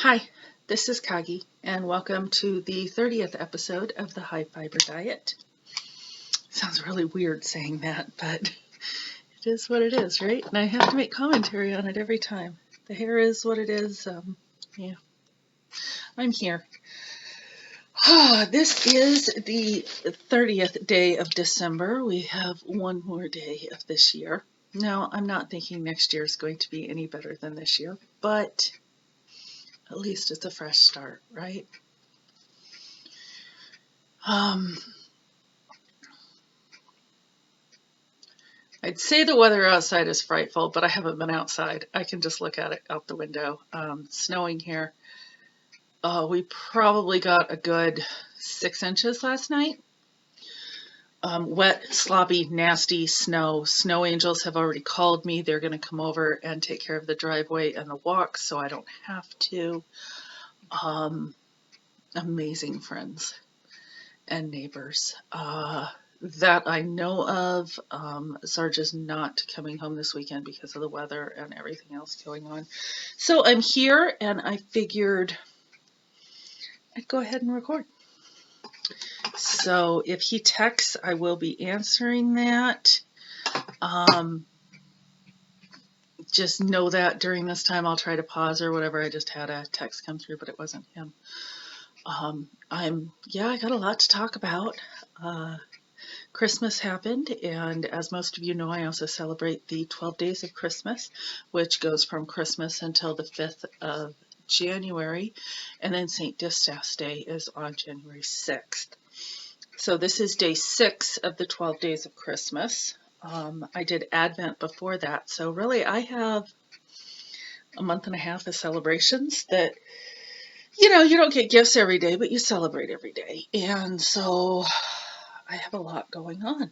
Hi, this is Kagi, and welcome to the 30th episode of the High Fiber Diet. Sounds really weird saying that, but it is what it is, right? And I have to make commentary on it every time. The hair is what it is. Yeah, I'm here. This is the 30th day of December. We have one more day of this year. Now, I'm not thinking next year is going to be any better than this year, but at least it's a fresh start, right? I'd say the weather outside is frightful, but I haven't been outside. I can just look at it out the window. Snowing here. We probably got a good 6 inches last night. Wet, sloppy, nasty snow. Snow angels have already called me. They're going to come over and take care of the driveway and the walk so I don't have to. Amazing friends and neighbors. That I know of. Sarge is not coming home this weekend because of the weather and everything else going on. So I'm here and I figured I'd go ahead and record. So if he texts, I will be answering that. Just know that during this time I'll try to pause or whatever. I just had a text come through, but it wasn't him. I got a lot to talk about. Christmas happened, and as most of you know, I also celebrate the 12 days of Christmas, which goes from Christmas until the 5th of January, and then St. Distaff's Day is on January 6th. So this is day 6 of the 12 days of Christmas. I did Advent before that, so really I have a month and a half of celebrations that, you don't get gifts every day, but you celebrate every day, and so I have a lot going on.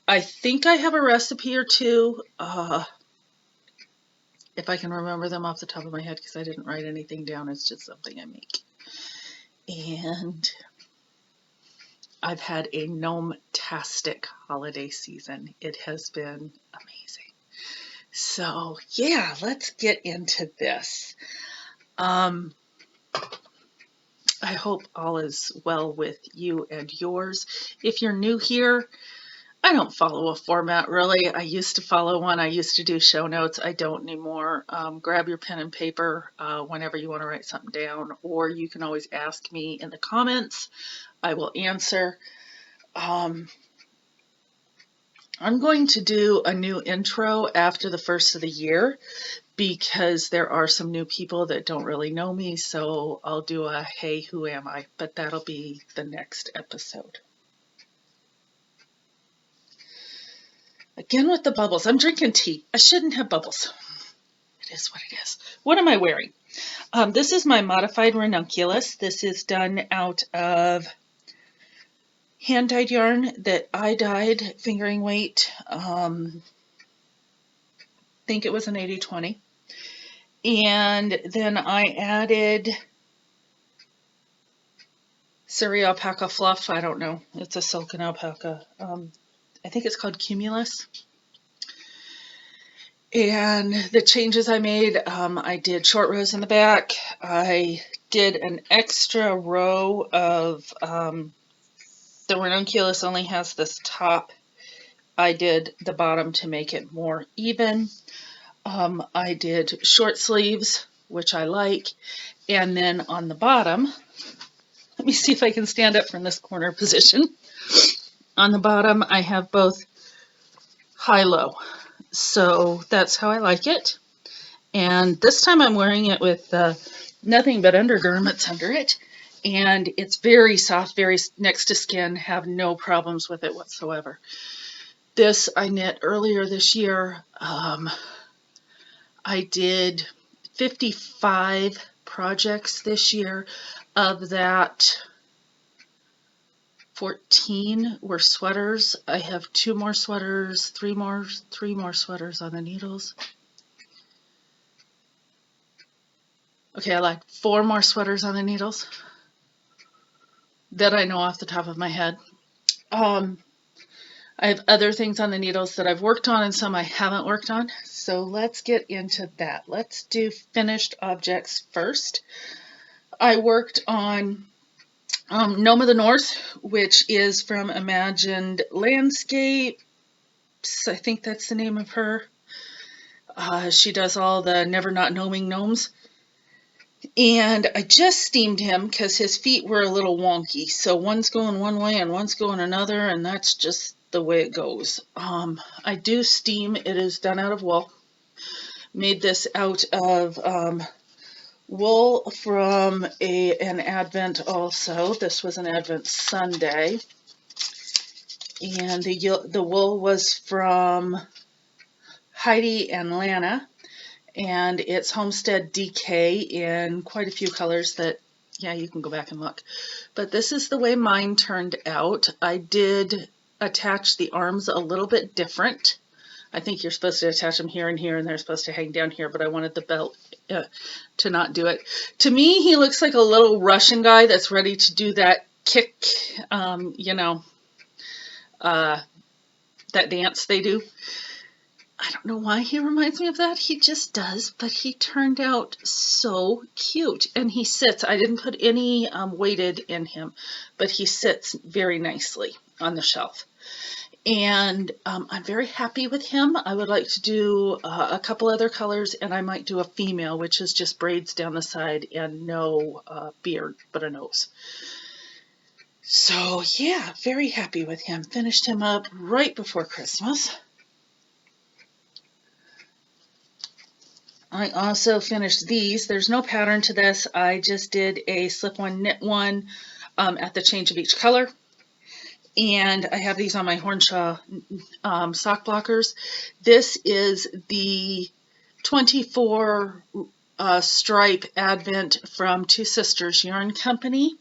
I think I have a recipe or two, if I can remember them off the top of my head, because I didn't write anything down. It's just something I make. And I've had a gnome-tastic holiday season. It has been amazing. So yeah, let's get into this. I hope all is well with you and yours. If you're new here, I don't follow a format really. I used to follow one. I used to do show notes. I don't anymore. Grab your pen and paper whenever you want to write something down, or you can always ask me in the comments. I will answer. I'm going to do a new intro after the first of the year because there are some new people that don't really know me, so I'll do a hey, who am I? But that'll be the next episode. Again with the bubbles. I'm drinking tea. I shouldn't have bubbles. It is what it is. What am I wearing? This is my modified ranunculus. This is done out of hand-dyed yarn that I dyed fingering weight. Think it was an 80-20. And then I added Surrey alpaca fluff. I don't know. It's a silken alpaca. I think it's called Cumulus. And the changes I made, I did short rows in the back. I did an extra row of, the ranunculus only has this top. I did the bottom to make it more even. I did short sleeves, which I like. And then on the bottom, let me see if I can stand up from this corner position. On the bottom, I have both high-low. So that's how I like it. And this time I'm wearing it with nothing but undergarments under it. And it's very soft, very next to skin, have no problems with it whatsoever. This I knit earlier this year. I did 55 projects this year. Of that, 14 were sweaters. I have 2 more sweaters, 3 more sweaters on the needles. Okay, I like 4 more sweaters on the needles that I know off the top of my head. I have other things on the needles that I've worked on and some I haven't worked on. So let's get into that. Let's do finished objects first. I worked on Gnome of the North, which is from Imagined Landscapes. I think that's the name of her. She does all the Never Not Gnoming gnomes. And I just steamed him because his feet were a little wonky. So one's going one way and one's going another, and that's just the way it goes. I do steam. It is done out of wool. Made this out of wool from an Advent also. This was an Advent Sunday. And the wool was from Heidi and Lana. And it's Homestead DK in quite a few colors that, yeah, you can go back and look. But this is the way mine turned out. I did attach the arms a little bit different. I think you're supposed to attach them here and here, and they're supposed to hang down here, but I wanted the belt to not do it. To me, he looks like a little Russian guy that's ready to do that kick, that dance they do. I don't know why he reminds me of that. He just does, but he turned out so cute. And he sits, I didn't put any weighted in him, but he sits very nicely on the shelf. And I'm very happy with him. I would like to do a couple other colors, and I might do a female, which is just braids down the side and no beard, but a nose. So yeah, very happy with him. Finished him up right before Christmas. I also finished these. There's no pattern to this. I just did a slip one, knit one at the change of each color. And I have these on my Hornshaw sock blockers. This is the 24 stripe Advent from Two Sisters Yarn Company.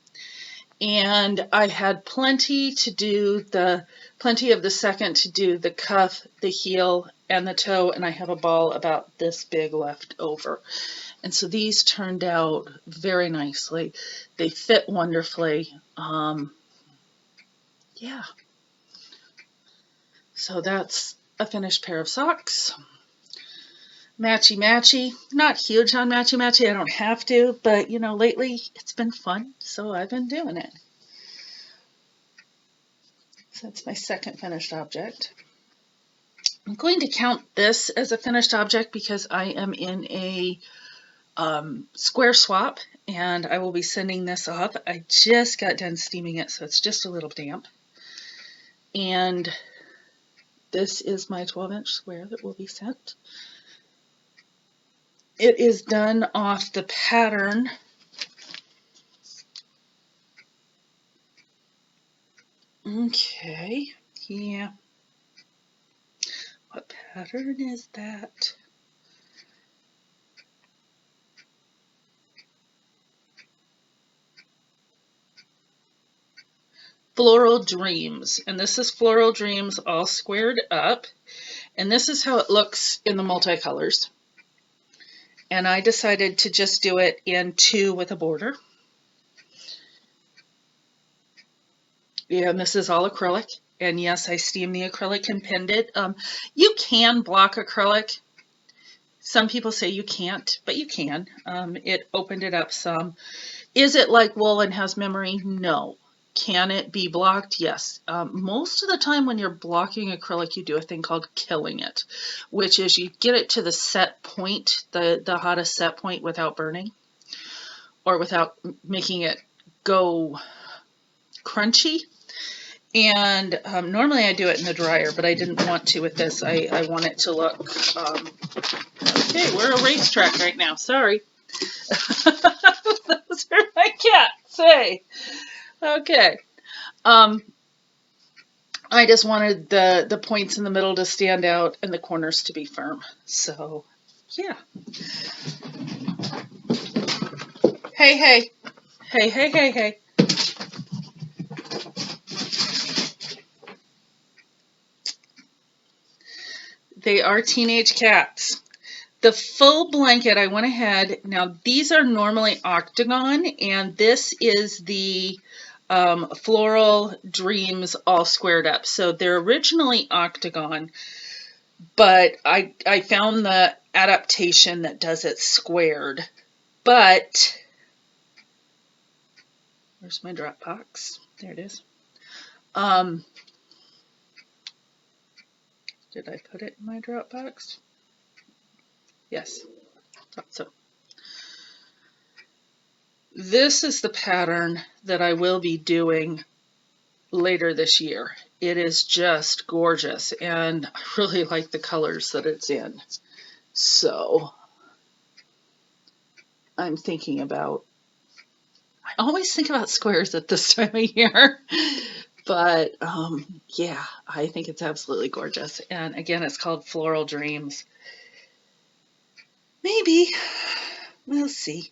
And I had plenty of the second to do the cuff, the heel, and the toe, and I have a ball about this big left over. And so these turned out very nicely. They fit wonderfully. Yeah. So that's a finished pair of socks. Matchy matchy. Not huge on matchy matchy. I don't have to, but you know, lately it's been fun, so I've been doing it. So that's my second finished object. I'm going to count this as a finished object because I am in a square swap, and I will be sending this off. I just got done steaming it, so it's just a little damp. And this is my 12-inch square that will be sent. It is done off the pattern okay, yeah. What pattern is that? Floral Dreams, and this is Floral Dreams all squared up, and this is how it looks in the multicolors. And I decided to just do it in 2 with a border. And this is all acrylic, and yes, I steamed the acrylic and pinned it. You can block acrylic. Some people say you can't, but you can. It opened it up some. Is it like wool and has memory? No. Can it be blocked? Yes. Most of the time when you're blocking acrylic, you do a thing called killing it, which is you get it to the set point, the hottest set point without burning or without making it go crunchy. And normally I do it in the dryer, but I didn't want to with this. I want it to look, okay, we're a racetrack right now, sorry. Those are my cats, hey. Okay. I just wanted the points in the middle to stand out and the corners to be firm. So, yeah. Hey, hey. Hey, hey, hey, hey. They are teenage cats. The full blanket, I went ahead. Now, these are normally octagon, and this is the Floral Dreams all squared up. So they're originally octagon, but I found the adaptation that does it squared. But where's my drop box? There it is. Did I put it in my drop box? Yes, thought so. This is the pattern that I will be doing later this year. It is just gorgeous, and I really like the colors that it's in. So I'm thinking about, I always think about squares at this time of year, but yeah, I think it's absolutely gorgeous. And again, it's called Floral Dreams. Maybe, we'll see.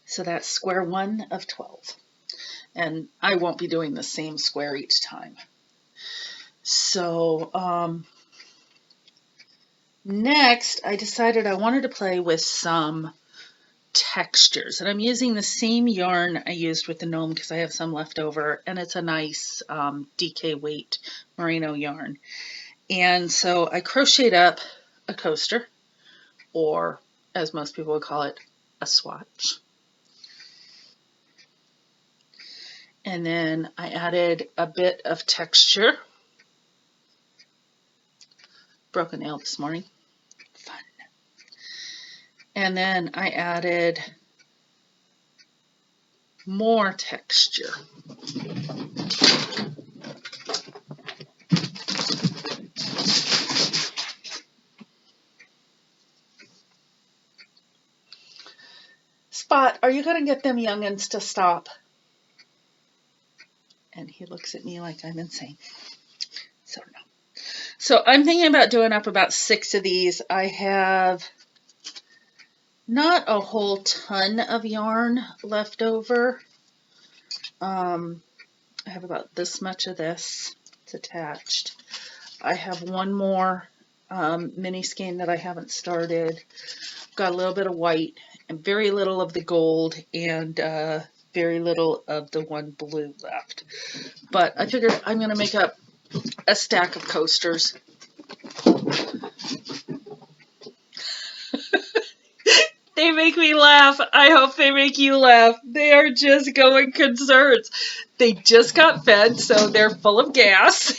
So that's square 1 of 12. And I won't be doing the same square each time. So next, I decided I wanted to play with some textures. And I'm using the same yarn I used with the gnome because I have some left over. And it's a nice DK weight merino yarn. And so I crocheted up a coaster, or as most people would call it, a swatch. And then I added a bit of texture. Broke a nail this morning. Fun. And then I added more texture. Spot, are you going to get them youngins to stop? And he looks at me like I'm insane. So no. So I'm thinking about doing up about 6 of these. I have not a whole ton of yarn left over. I have about this much of this. It's attached. I have one more mini skein that I haven't started. Got a little bit of white and very little of the gold, and very little of the one blue left. But I figured I'm going to make up a stack of coasters. They make me laugh. I hope they make you laugh. They are just going concerts. They just got fed, so they're full of gas.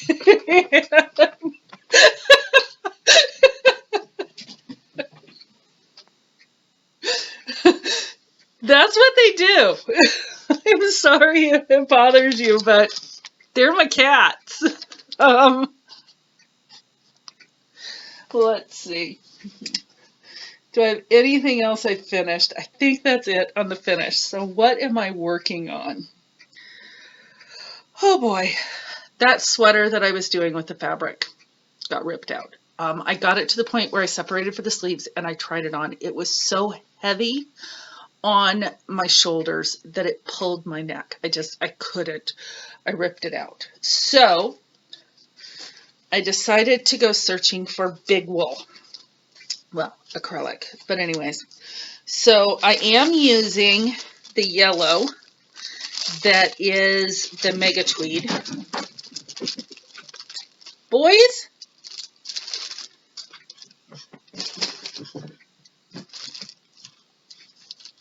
That's what they do. I'm sorry if it bothers you, but they're my cats. Let's see. Do I have anything else I finished? I think that's it on the finish. So what am I working on? Oh boy, that sweater that I was doing with the fabric got ripped out. I got it to the point where I separated for the sleeves and I tried it on. It was so heavy on my shoulders that it pulled my neck. I couldn't. I ripped it out. So I decided to go searching for big wool. Well, acrylic, but anyways. So I am using the yellow that is the Mega Tweed. Boys?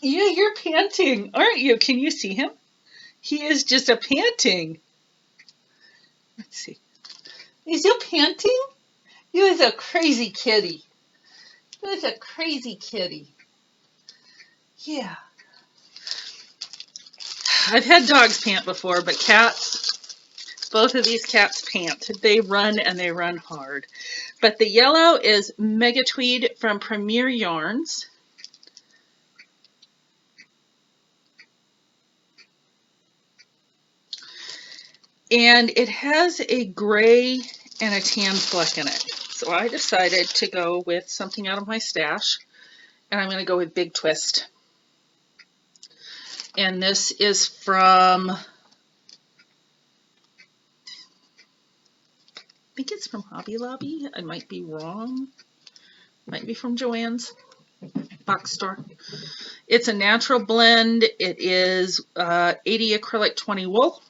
Yeah, you're panting, aren't you? Can you see him? He is just a panting. Let's see. Is you panting? You is a crazy kitty. You is a crazy kitty. Yeah. I've had dogs pant before, but cats, both of these cats pant. They run and they run hard. But the yellow is Mega Tweed from Premier Yarns. And it has a gray and a tan fleck in it. So I decided to go with something out of my stash. And I'm going to go with Big Twist. And this is from, I think it's from Hobby Lobby. I might be wrong. Might be from Joann's. box store. It's a natural blend. It is 80 acrylic, 20 wool.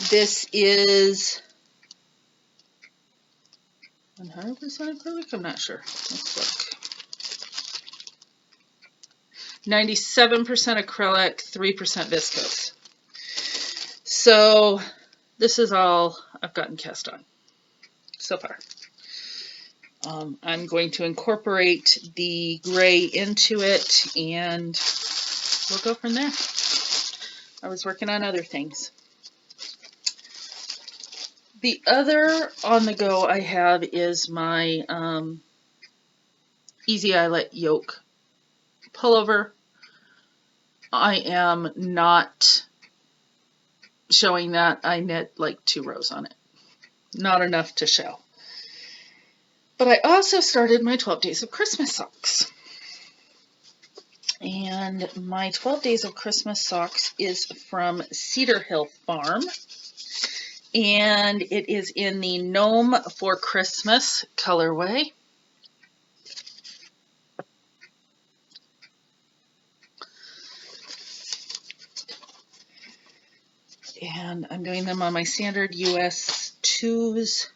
This is 100% acrylic? I'm not sure. Let's look. 97% acrylic, 3% viscose. So this is all I've gotten cast on so far. I'm going to incorporate the gray into it and we'll go from there. I was working on other things. The other on the go I have is my Easy Eyelet yoke pullover. I am not showing that. I knit like 2 rows on it. Not enough to show. But I also started my 12 Days of Christmas socks. And my 12 Days of Christmas socks is from Cedar Hill Farm. And it is in the Gnome for Christmas colorway. And I'm doing them on my standard US 2s.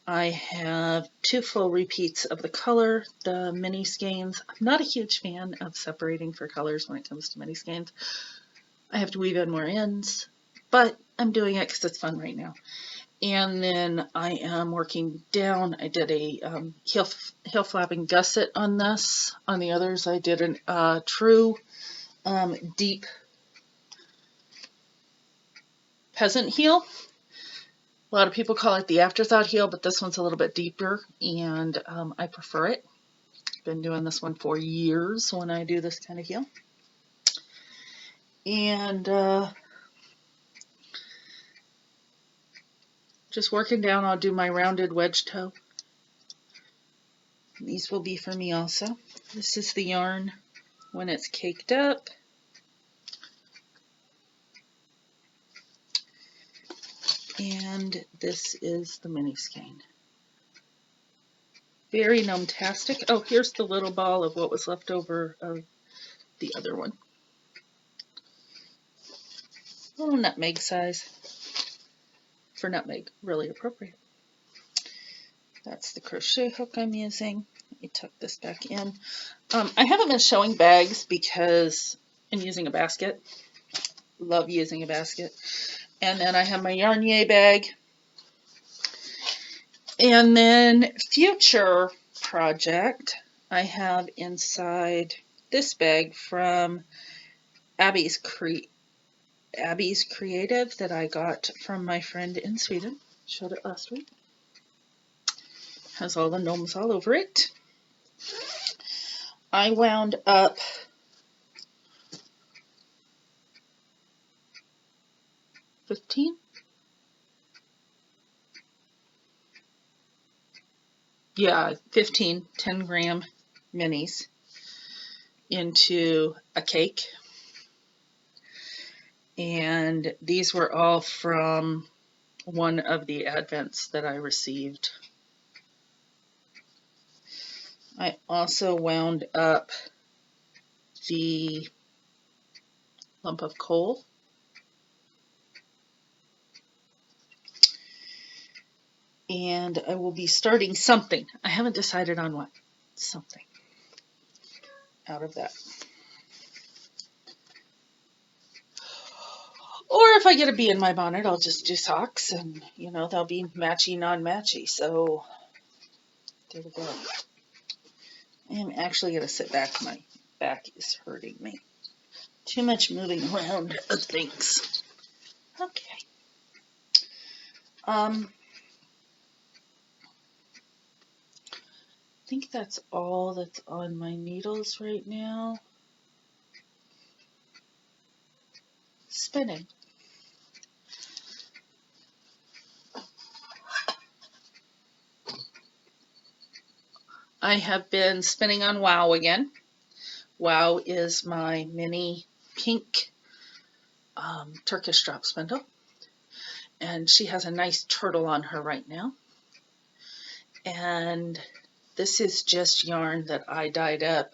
I have 2 full repeats of the color, the mini skeins. I'm not a huge fan of separating for colors when it comes to mini skeins. I have to weave in more ends, but I'm doing it because it's fun right now. And then I am working down. I did a heel flapping gusset on this. On the others, I did a true deep peasant heel. A lot of people call it the afterthought heel, but this one's a little bit deeper, and I prefer it. Been doing this one for years when I do this kind of heel. And just working down, I'll do my rounded wedge toe. These will be for me also. This is the yarn when it's caked up. And this is the mini skein. Very gnome-tastic. Oh, here's the little ball of what was left over of the other one. Little nutmeg size. For nutmeg, really appropriate. That's the crochet hook I'm using. Let me tuck this back in. I haven't been showing bags because I'm using a basket. Love using a basket. And then I have my Yarnier bag. And then future project, I have inside this bag from Abby's Creative that I got from my friend in Sweden. Showed it last week. Has all the gnomes all over it. I wound up $15. Yeah, 15 10-gram minis into a cake. And these were all from one of the advents that I received. I also wound up the lump of coal. And I will be starting something. I haven't decided on what. Something out of that. Or if I get a bee in my bonnet, I'll just do socks and, you know, they'll be matchy, non-matchy. So there we go. I am actually going to sit back. My back is hurting me. Too much moving around of things. Okay. I think that's all that's on my needles right now. Spinning. I have been spinning on Wow again. Wow is my mini pink Turkish drop spindle. And she has a nice turtle on her right now. And This is just yarn that I dyed up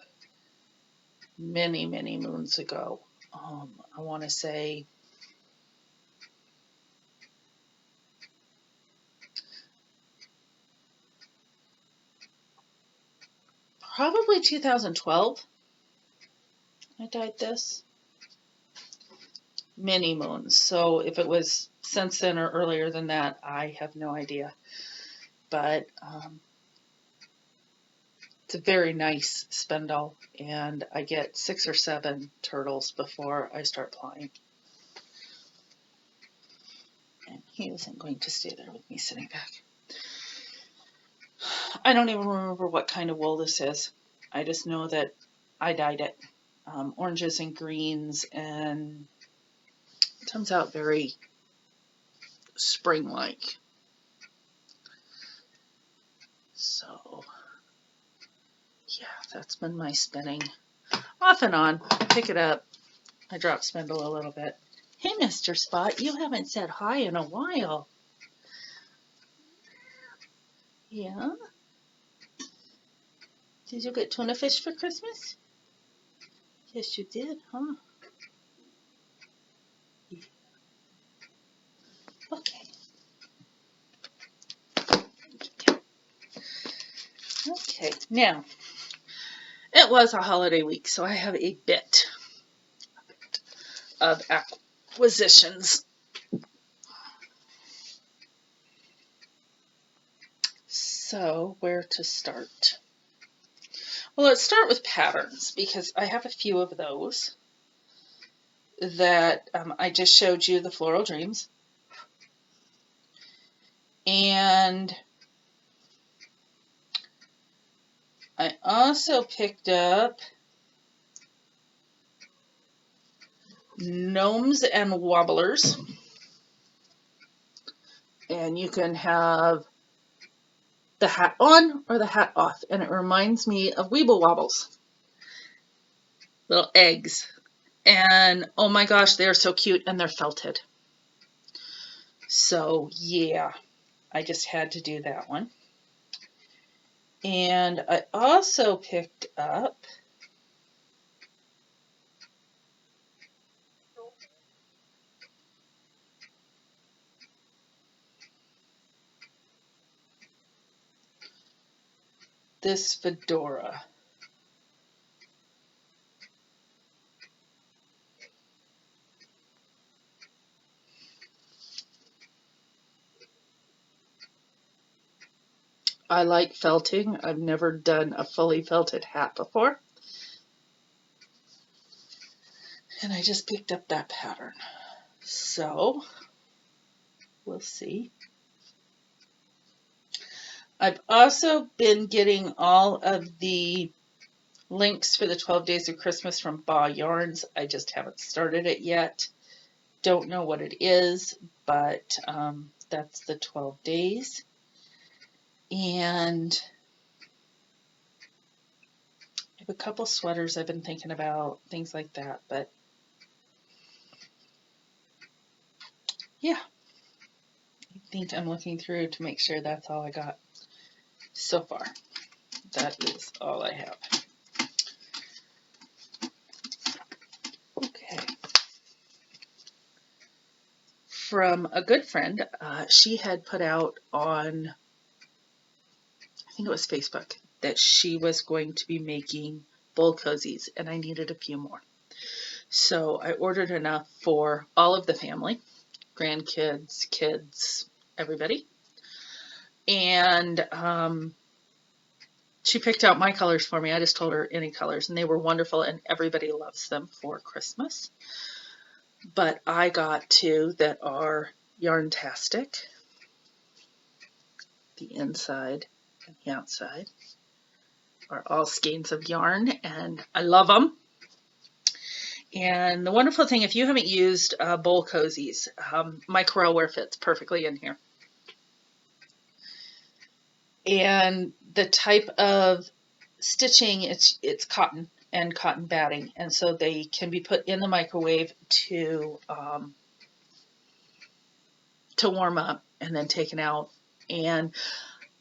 many, many moons ago. I want to say probably 2012 I dyed this. Many moons. So if it was since then or earlier than that, I have no idea. But it's a very nice spindle, and I get 6 or 7 turtles before I start plying. And he isn't going to stay there with me sitting back. I don't even remember what kind of wool this is. I just know that I dyed it. Oranges and greens, and it comes out very spring-like. So, yeah, that's been my spinning. Off and on, I pick it up, I drop spindle a little bit. Hey, Mr. Spot, you haven't said hi in a while. Yeah? Did you get tuna fish for Christmas? Yes, you did, huh? Yeah. Okay. Okay, now, it was a holiday week, so I have a bit of acquisitions. So, where to start? Well, let's start with patterns, because I have a few of those that I just showed you, the Floral Dreams. And I also picked up Gnomes and Wobblers. And you can have the hat on or the hat off. And it reminds me of Weeble Wobbles. Little eggs. And oh my gosh, they're so cute, and they're felted. So yeah, I just had to do that one. And I also picked up this fedora. I like felting. I've never done a fully felted hat before. And I just picked up that pattern. So, we'll see. I've also been getting all of the links for the 12 Days of Christmas from Ba Yarns. I just haven't started it yet. Don't know what it is, but that's the 12 days. And I have a couple sweaters I've been thinking about, things like that, but yeah, I think I'm looking through to make sure that's all I got so far. That is all I have. Okay. From a good friend, she had put out on, I think it was Facebook, that she was going to be making bowl cozies, and I needed a few more. So I ordered enough for all of the family, grandkids, kids, everybody. And she picked out my colors for me. I just told her any colors, and they were wonderful, and everybody loves them for Christmas. But I got 2 that are yarn-tastic. The inside and the outside are all skeins of yarn, and I love them. And the wonderful thing, if you haven't used bowl cozies, my corral wear fits perfectly in here. And the type of stitching, it's cotton and cotton batting, and so they can be put in the microwave to warm up and then taken out. And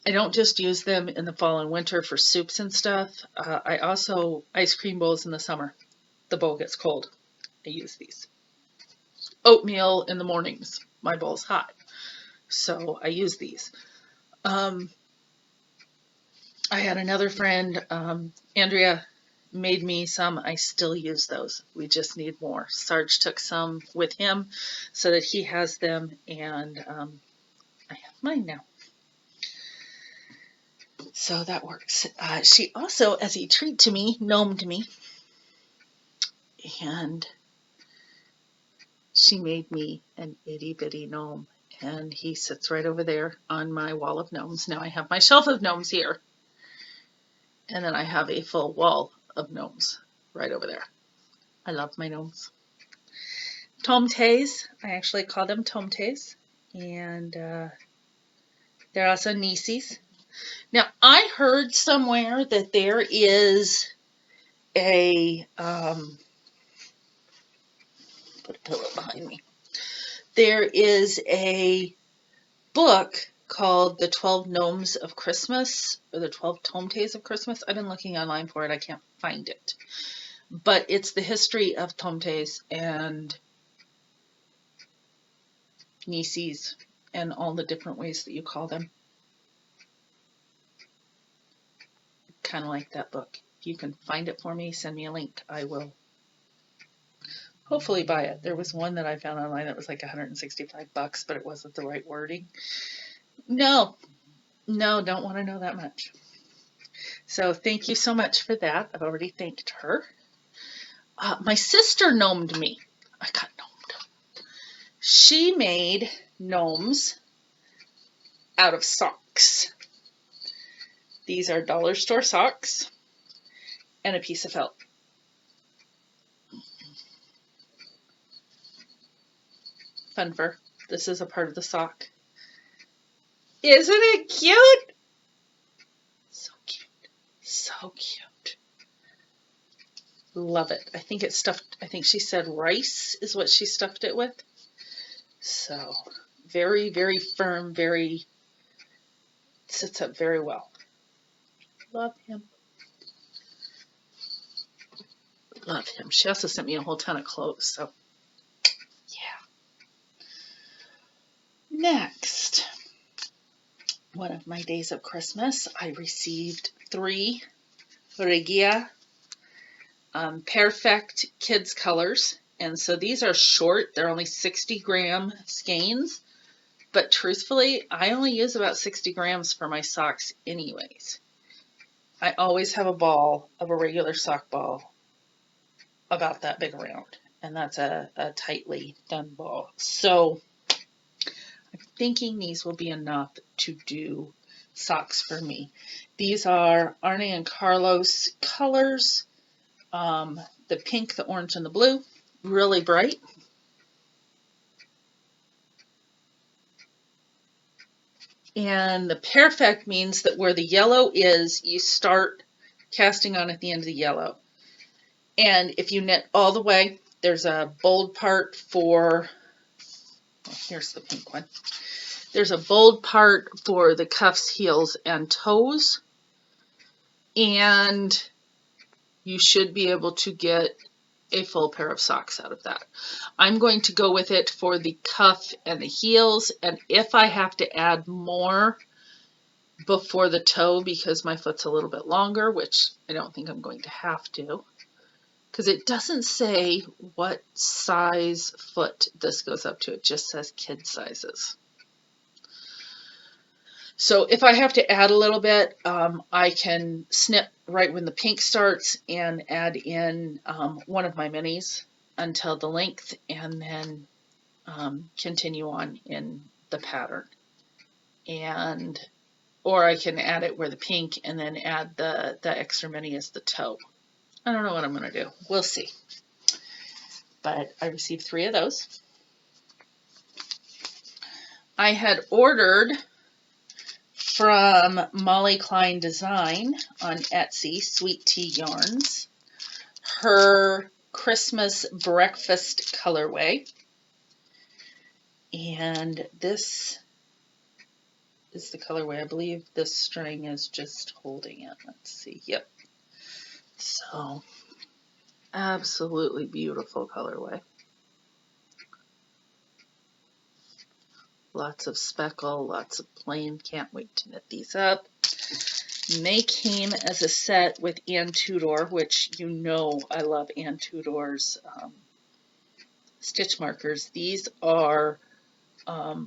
I don't just use them in the fall and winter for soups and stuff. I also ice cream bowls in the summer. The bowl gets cold. I use these. Oatmeal in the mornings. My bowl's hot, so I use these. I had another friend, Andrea, made me some. I still use those. We just need more. Sarge took some with him so that he has them, and I have mine now. So that works. She also, as a treat to me, gnomed me. And she made me an itty bitty gnome. And he sits right over there on my wall of gnomes. Now I have my shelf of gnomes here. And then I have a full wall of gnomes right over there. I love my gnomes. Tomtes, I actually call them tomtes. And they're also Nisis. Now, I heard somewhere that there is a, put a pillow behind me. There is a book called The 12 Gnomes of Christmas, or The 12 Tomtes of Christmas. I've been looking online for it. I can't find it. But it's the history of tomtes and Nisis and all the different ways that you call them. Kind of like that book. If you can find it for me, send me a link. I will hopefully buy it. There was one that I found online that was like $165, but it wasn't the right wording. No, don't want to know that much. So thank you so much for that. I've already thanked her. My sister gnomed me. I got gnomed. She made gnomes out of socks. These are dollar store socks and a piece of felt. Fun fur. This is a part of the sock. Isn't it cute? So cute. So cute. Love it. I think it's stuffed, I think she said rice is what she stuffed it with. So very, very firm, very, sits up very well. Love him. Love him. She also sent me a whole ton of clothes, so yeah. Next, one of my days of Christmas, I received 3 Regia Perfect Kids colors. And so these are short. They're only 60-gram skeins. But truthfully, I only use about 60 grams for my socks anyways. I always have a ball of a regular sock ball about that big around. And that's a tightly done ball. So I'm thinking these will be enough to do socks for me. These are Arne and Carlos colors. The pink, the orange, and the blue. Really bright. And the perfect means that where the yellow is, you start casting on at the end of the yellow. And if you knit all the way, there's a bold part for, well, here's the pink one. There's a bold part for the cuffs, heels, and toes. And you should be able to get a full pair of socks out of that. I'm going to go with it for the cuff and the heels, and if I have to add more before the toe because my foot's a little bit longer, which I don't think I'm going to have to, because it doesn't say what size foot this goes up to. It just says kid sizes. So if I have to add a little bit, I can snip right when the pink starts and add in one of my minis until the length, and then continue on in the pattern. And or I can add it where the pink and then add the extra mini as the toe. I don't know what I'm going to do. We'll see. But I received 3 of those. I had ordered from Molly Klein Design on Etsy, Sweet Tea Yarns, her Christmas breakfast colorway. And this is the colorway. I believe this string is just holding it. Let's see. Yep. So, absolutely beautiful colorway. Lots of speckle, lots of plain. Can't wait to knit these up. And they came as a set with Ann Tudor, which you know I love Ann Tudor's stitch markers. These are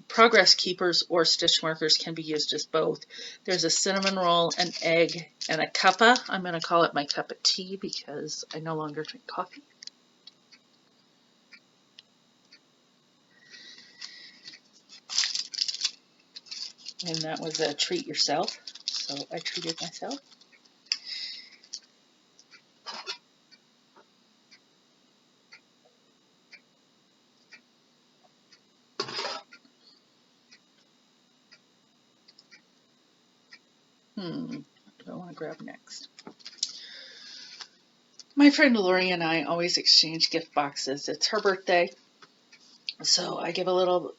progress keepers, or stitch markers, can be used as both. There's a cinnamon roll, an egg, and a cuppa. I'm going to call it my cup of tea because I no longer drink coffee. And that was a treat yourself, so I treated myself. What do I want to grab next? My friend Lori and I always exchange gift boxes. It's her birthday, so I give a little,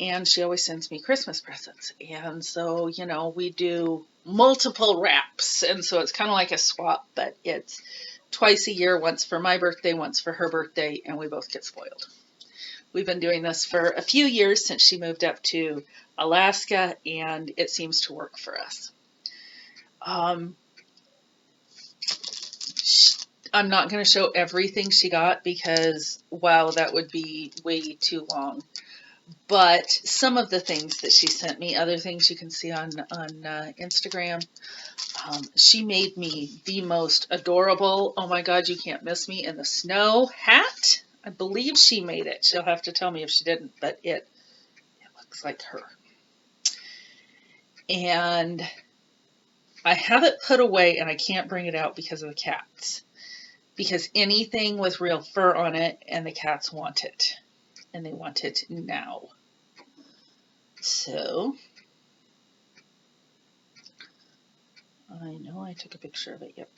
and she always sends me Christmas presents. And so, we do multiple wraps, and so it's kind of like a swap, but it's twice a year, once for my birthday, once for her birthday, and we both get spoiled. We've been doing this for a few years since she moved up to Alaska, and it seems to work for us. I'm not going to show everything she got because, wow, that would be way too long. But some of the things that she sent me, other things you can see on Instagram, she made me the most adorable, oh my God, you can't miss me in the snow hat. I believe she made it. She'll have to tell me if she didn't, but it looks like her. And I have it put away and I can't bring it out because of the cats. Because anything with real fur on it, and the cats want it. And they want it now. So, I know I took a picture of it, yep.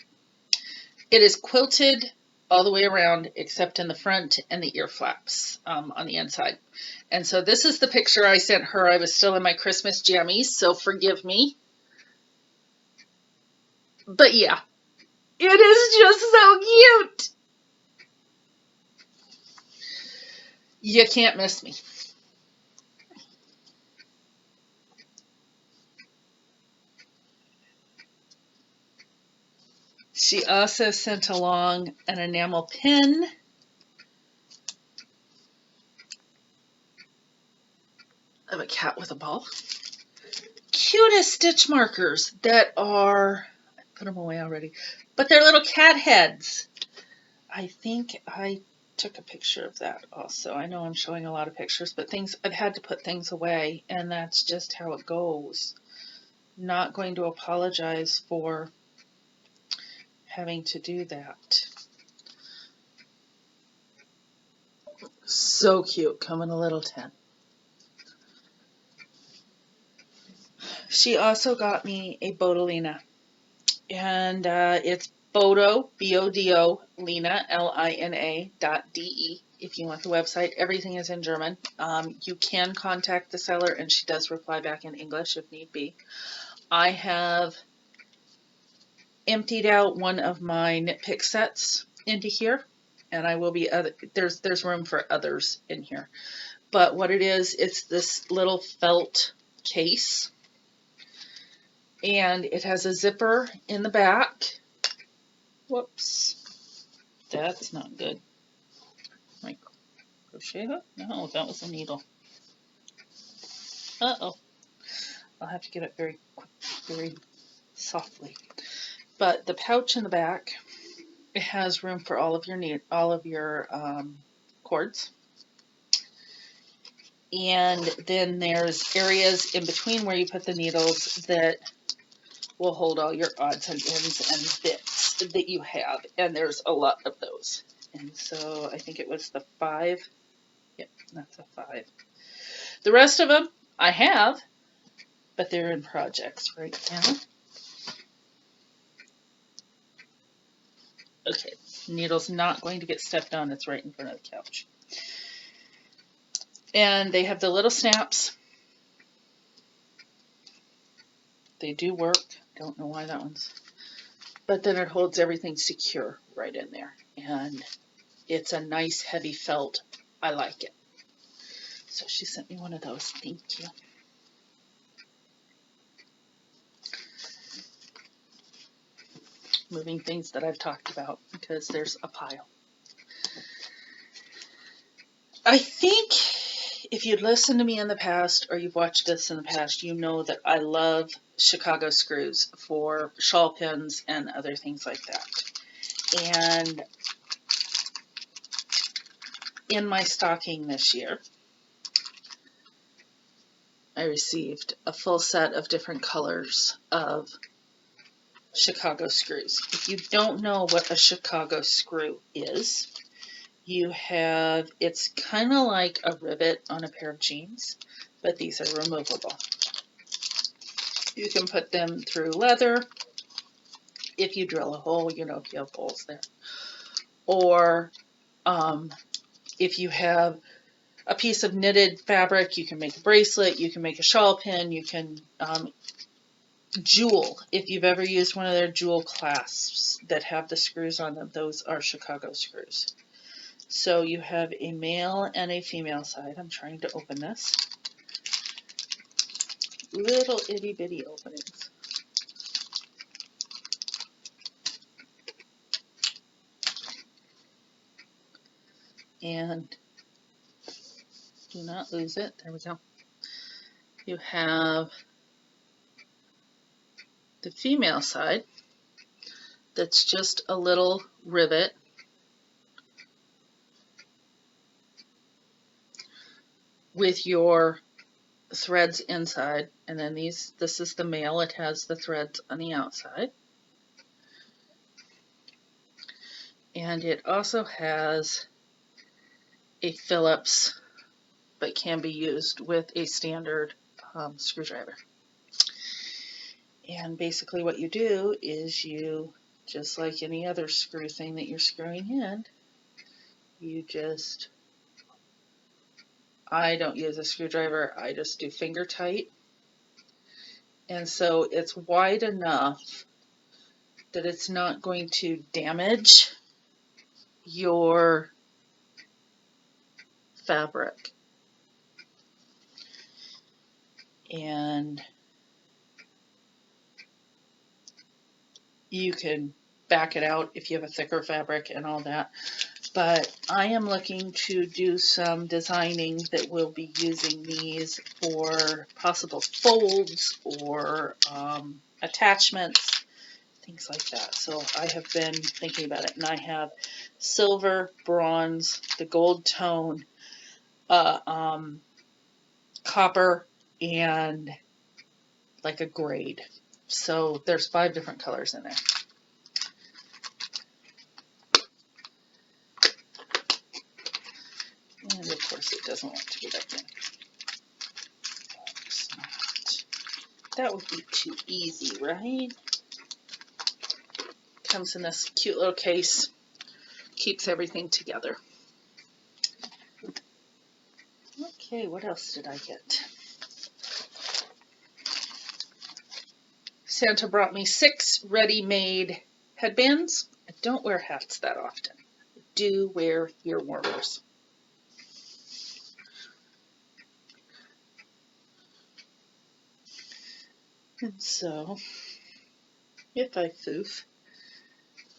It is quilted all the way around except in the front and the ear flaps on the inside. And so this is the picture I sent her. I was still in my Christmas jammies, so forgive me. But yeah, it is just so cute. You can't miss me. She also sent along an enamel pin. Of a cat with a ball. Cutest stitch markers that are, I put them away already, but they're little cat heads. I think I took a picture of that also. I know I'm showing a lot of pictures, but I've had to put things away, and that's just how it goes. Not going to apologize for having to do that. So cute, come in a little tin. She also got me a Bodolina, and it's Bodo, B-O-D-O, Lina, Lina.de. If you want the website, everything is in German. You can contact the seller, and she does reply back in English if need be. I have emptied out one of my knit pick sets into here, and I will be there's room for others in here. But what it is, it's this little felt case, and it has a zipper in the back. Whoops, that's not good. My crochet hook? No, that was a needle. Uh-oh. I'll have to get it very quick, very softly. But the pouch in the back, it has room for all of your cords. And then there's areas in between where you put the needles that will hold all your odds and ends and bits that you have. And there's a lot of those. And so I think it was the 5. Yep, that's a 5. The rest of them I have, but they're in projects right now. Okay, needle's not going to get stepped on. It's right in front of the couch. And they have the little snaps. They do work. Don't know why that one's. But then it holds everything secure right in there. And it's a nice heavy felt. I like it. So she sent me one of those. Thank you. Moving things that I've talked about because there's a pile. I think if you'd listened to me in the past or you've watched this in the past, you know that I love Chicago screws for shawl pins and other things like that. And in my stocking this year, I received a full set of different colors of Chicago screws. If you don't know what a Chicago screw is, you have, it's kind of like a rivet on a pair of jeans, but these are removable. You can put them through leather if you drill a hole, you know, if you have holes there. Or if you have a piece of knitted fabric, you can make a bracelet, you can make a shawl pin, you can jewel. If you've ever used one of their jewel clasps that have the screws on them, those are Chicago screws. So you have a male and a female side. I'm trying to open this. Little itty bitty openings. And do not lose it. There we go. You have the female side that's just a little rivet with your threads inside, and then this is the male. It has the threads on the outside, and it also has a Phillips, but can be used with a standard screwdriver. And basically what you do is you, just like any other screw thing that you're screwing in, you just, I don't use a screwdriver, I just do finger tight. And so it's wide enough that it's not going to damage your fabric. And you can back it out if you have a thicker fabric and all that. But I am looking to do some designing that will be using these for possible folds or attachments, things like that. So I have been thinking about it, and I have silver, bronze, the gold tone, copper, and like a grade. So there's 5 different colors in there. And of course it doesn't want to get up in. That would be too easy, right? Comes in this cute little case, keeps everything together. Okay, what else did I get? Santa brought me 6 ready-made headbands. I don't wear hats that often. I do wear ear warmers. And so, if I foof,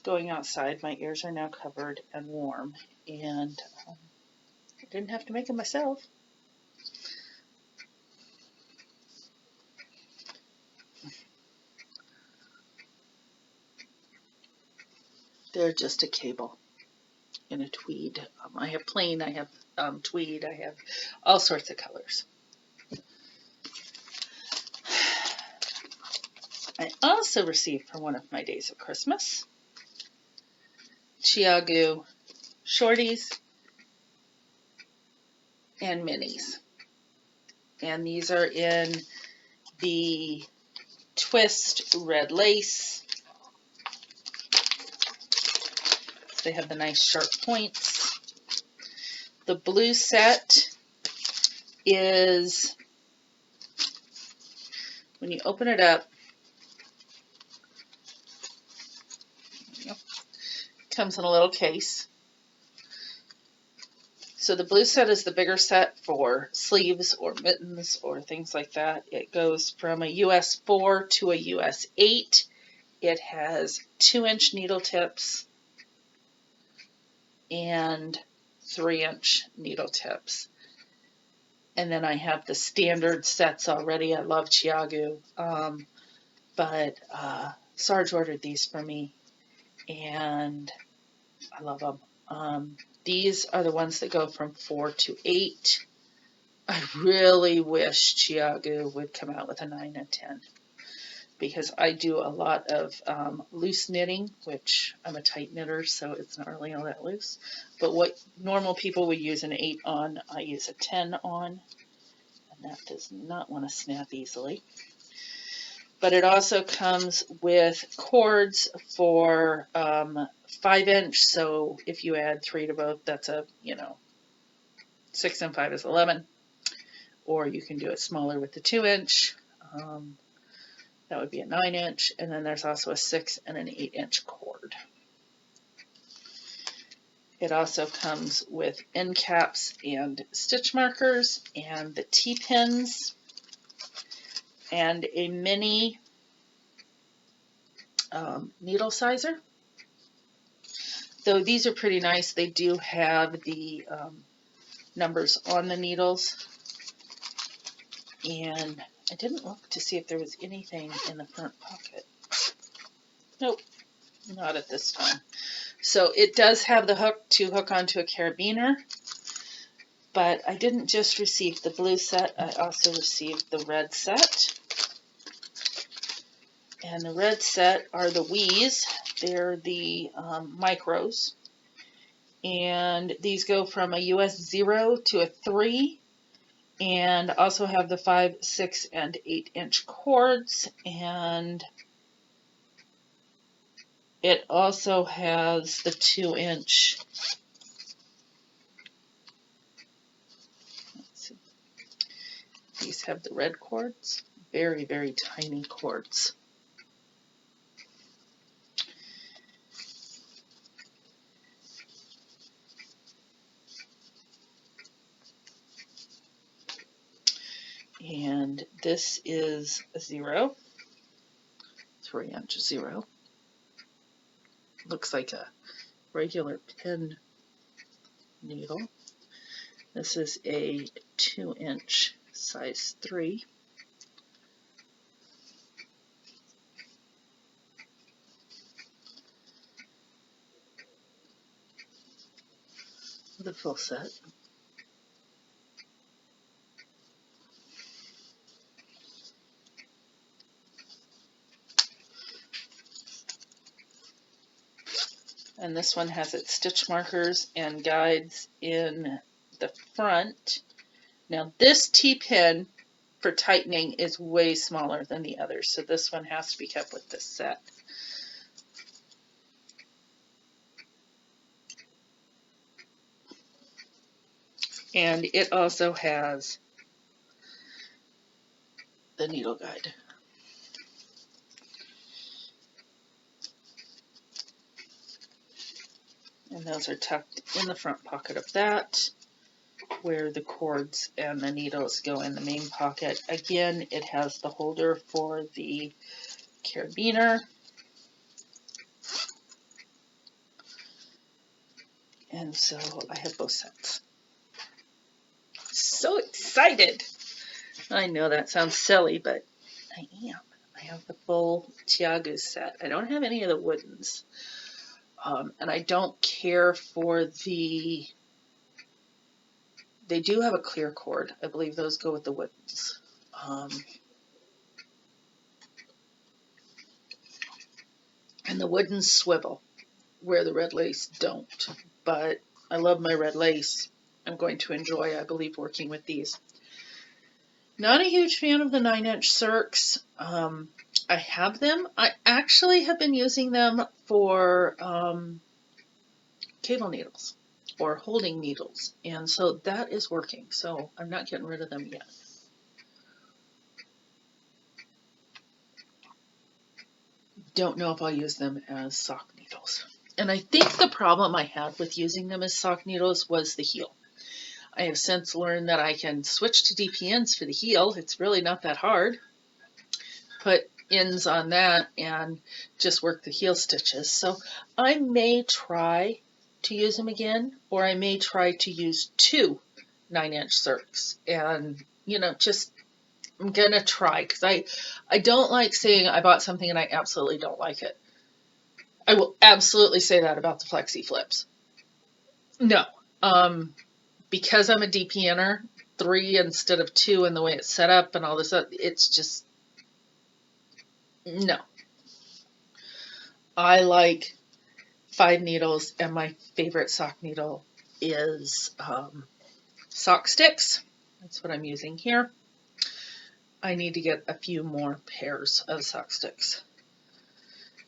going outside, my ears are now covered and warm, and I didn't have to make them myself. They're just a cable in a tweed. I have plain, I have tweed, I have all sorts of colors. I also received for one of my days of Christmas Chiagu shorties and minis. And these are in the twist red lace. They have the nice sharp points. The blue set is, when you open it up, comes in a little case. So the blue set is the bigger set for sleeves or mittens or things like that. It goes from a US 4 to a US 8. It has 2-inch needle tips and 3-inch needle tips. And then I have the standard sets already. I love Chiagu, but Sarge ordered these for me, and I love them. These are the ones that go from 4 to 8. I really wish Chiagu would come out with a 9 and 10, because I do a lot of loose knitting, which I'm a tight knitter, so it's not really all that loose. But what normal people would use an 8 on, I use a 10 on, and that does not want to snap easily. But it also comes with cords for 5-inch, so if you add 3 to both, that's a, 6 and 5 is 11. Or you can do it smaller with the 2-inch. That would be a 9-inch. And then there's also a 6 and an 8-inch cord. It also comes with end caps and stitch markers and the T-pins and a mini needle sizer. Though these are pretty nice, they do have the numbers on the needles. And I didn't look to see if there was anything in the front pocket. Nope, not at this time. So it does have the hook to hook onto a carabiner, but I didn't just receive the blue set, I also received the red set. And the red set are the Wees. They're the micros. And these go from a US 0 to a 3. And also have the 5, 6, and 8-inch cords. And it also has the 2-inch. Let's see. These have the red cords. Very, very tiny cords. And this is a 0, 3-inch 0. Looks like a regular pin needle. This is a 2-inch size 3. The full set. And this one has its stitch markers and guides in the front. Now this T-pin for tightening is way smaller than the others, so this one has to be kept with this set. And it also has the needle guide. And those are tucked in the front pocket of that, where the cords and the needles go in the main pocket. Again, it has the holder for the carabiner. And so I have both sets. So excited! I know that sounds silly, but I am. I have the full Chiagu set. I don't have any of the woodens. And I don't care for the... They do have a clear cord. I believe those go with the woodens. And the woodens swivel, where the red lace don't. But I love my red lace. I'm going to enjoy, I believe, working with these. Not a huge fan of the 9-inch circs. I have them. I actually have been using them for cable needles or holding needles, and so that is working. So I'm not getting rid of them yet. Don't know if I'll use them as sock needles. And I think the problem I had with using them as sock needles was the heel. I have since learned that I can switch to DPNs for the heel. It's really not that hard. Put ends on that and just work the heel stitches. So I may try to use them again, or I may try to use 2 9-inch circs. And, you know, just, I'm going to try, because I don't like saying I bought something and I absolutely don't like it. I will absolutely say that about the Flexi Flips. No. Because I'm a DPNer, 3 instead of 2, and the way it's set up and all this, it's just, no. I like 5 needles, and my favorite sock needle is sock sticks. That's what I'm using here. I need to get a few more pairs of sock sticks.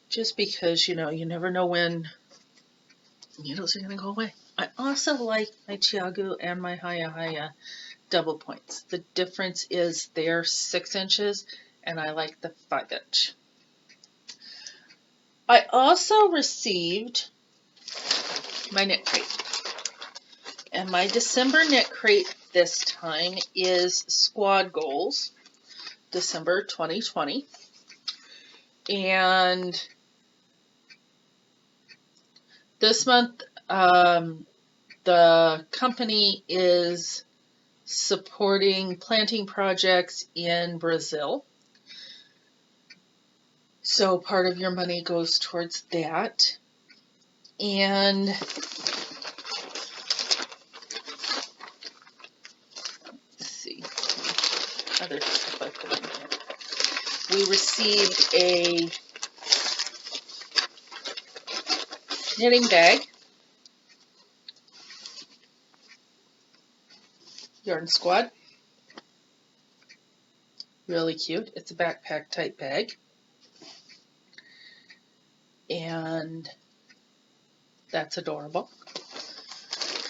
Just because, you know, you never know when needles are going to go away. I also like my Chiagu and my Haya double points. The difference is they're 6 inches, and I like the 5-inch. I also received my knit crate. And my December knit crate this time is Squad Goals, December 2020. And this month, the company is supporting planting projects in Brazil. So part of your money goes towards that. And let's see, other stuff I put in here. We received a knitting bag, Yarn Squad. Really cute. It's a backpack type bag. And that's adorable.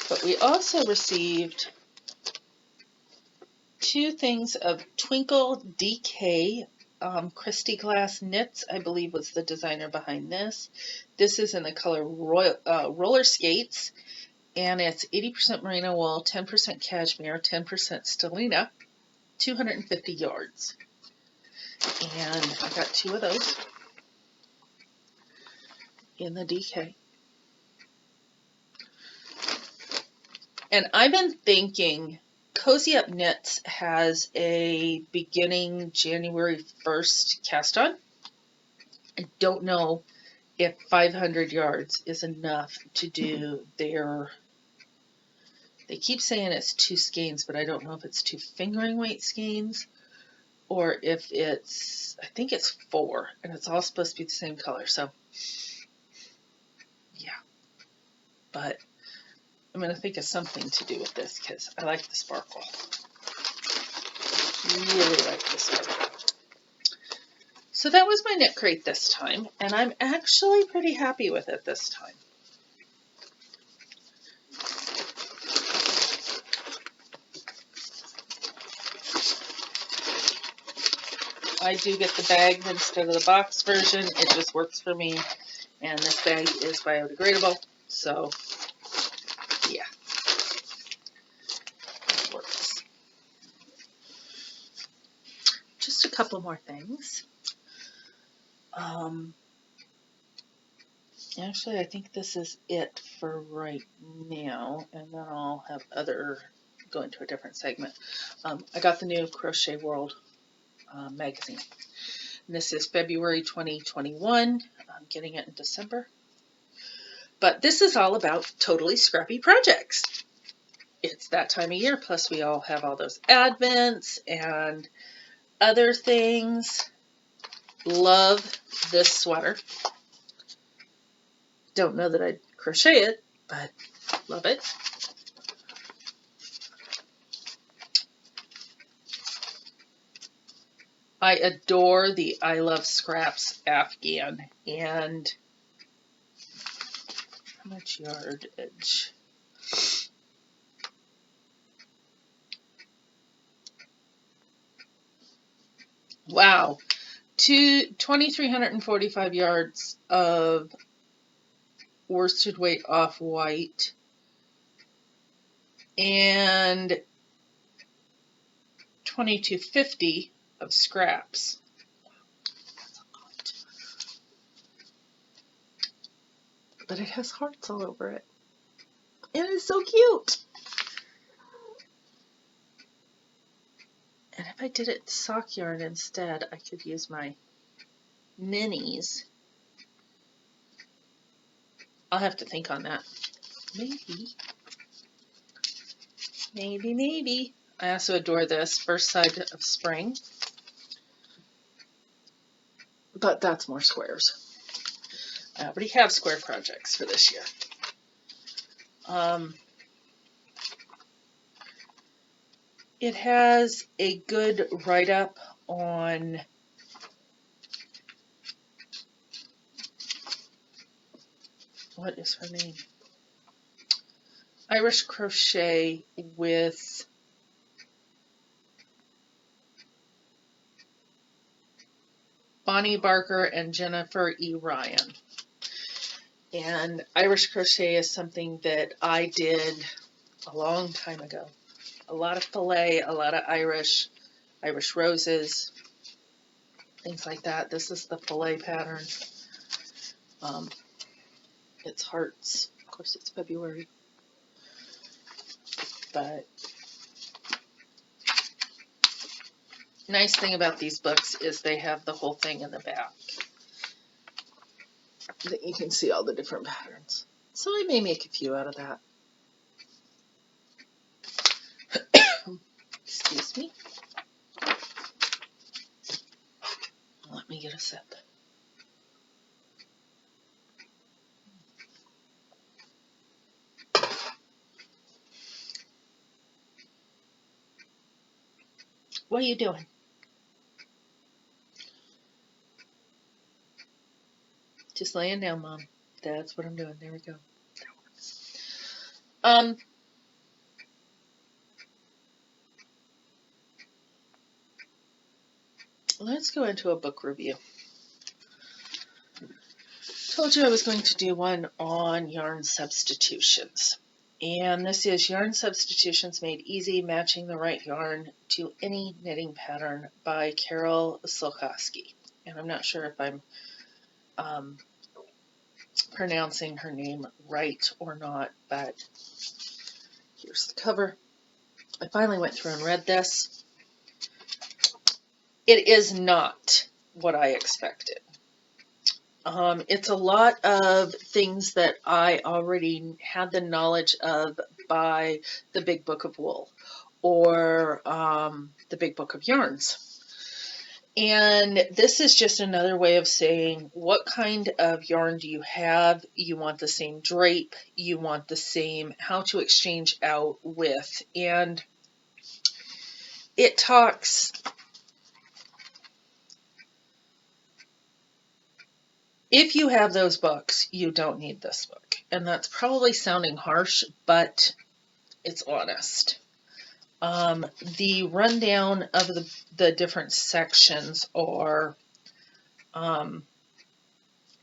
But we also received 2 things of Twinkle DK. Christy Glass Knits, I believe, was the designer behind this. This is in the color Roller Skates, and it's 80% merino wool, 10% cashmere, 10% stellina, 250 yards. And I got 2 of those in the DK. And I've been thinking, Cozy Up Knits has a beginning January 1st cast on. I don't know if 500 yards is enough to do their, they keep saying it's 2 skeins, but I don't know if it's 2 fingering weight skeins or if it's, I think it's 4, and it's all supposed to be the same color. So yeah, but I'm going to think of something to do with this because I like the sparkle. Really like the sparkle. So that was my knit crate this time, and I'm actually pretty happy with it this time. I do get the bag instead of the box version. It just works for me, and this bag is biodegradable, so yeah, it works. Just a couple more things. Actually, I think this is it for right now, and then I'll have go into a different segment. I got the new Crochet World magazine. And this is February 2021. I'm getting it in December. But this is all about totally scrappy projects. It's that time of year, plus we all have all those advents and other things. Love this sweater. Don't know that I'd crochet it, but love it. I adore the I Love Scraps Afghan, and how much yardage? Wow, 2,345 yards of worsted weight off-white and $22.50 of scraps. But it has hearts all over it. And it's so cute. And if I did it sock yarn instead, I could use my minis. I'll have to think on that. Maybe. I also adore this, First Side of Spring. But that's more squares. I already have square projects for this year. It has a good write-up on what is her name? Irish Crochet with Bonnie Barker and Jennifer E. Ryan. And Irish Crochet is something that I did a long time ago. A lot of filet, a lot of Irish roses, things like that. This is the filet pattern. It's hearts. Of course, it's February. But nice thing about these books is they have the whole thing in the back. That you can see all the different patterns. So I may make a few out of that. Excuse me. Let me get a sip. What are you doing? Just laying down, Mom. That's what I'm doing. There we go. That works. Let's go into a book review. Told you I was going to do one on yarn substitutions. And this is Yarn Substitutions Made Easy, Matching the Right Yarn to Any Knitting Pattern by Carol Slokowski. And I'm not sure if I'm pronouncing her name right or not, but here's the cover. I finally went through and read this. It is not what I expected. It's a lot of things that I already had the knowledge of by the Big Book of Wool or the Big Book of Yarns. And this is just another way of saying what kind of yarn do you have? You want the same drape, you want the same how to exchange out with. And it talks, if you have those books, you don't need this book. And that's probably sounding harsh, but it's honest. The rundown of the different sections are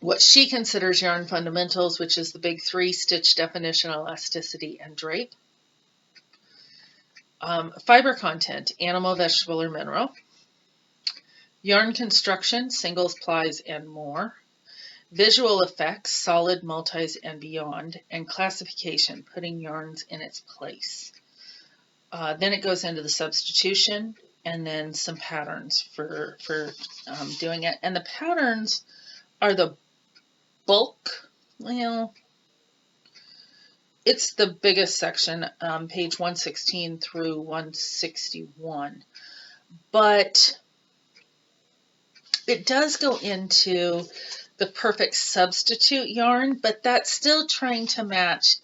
what she considers yarn fundamentals, which is the big three: stitch, definition, elasticity, and drape. Fiber content: animal, vegetable, or mineral. Yarn construction: singles, plies, and more. Visual effects: solid, multis, and beyond. And classification: putting yarns in its place. Then it goes into the substitution and then some patterns for doing it. And the patterns are the bulk. Well, it's the biggest section, page 116 through 161. But it does go into the perfect substitute yarn, but that's still trying to match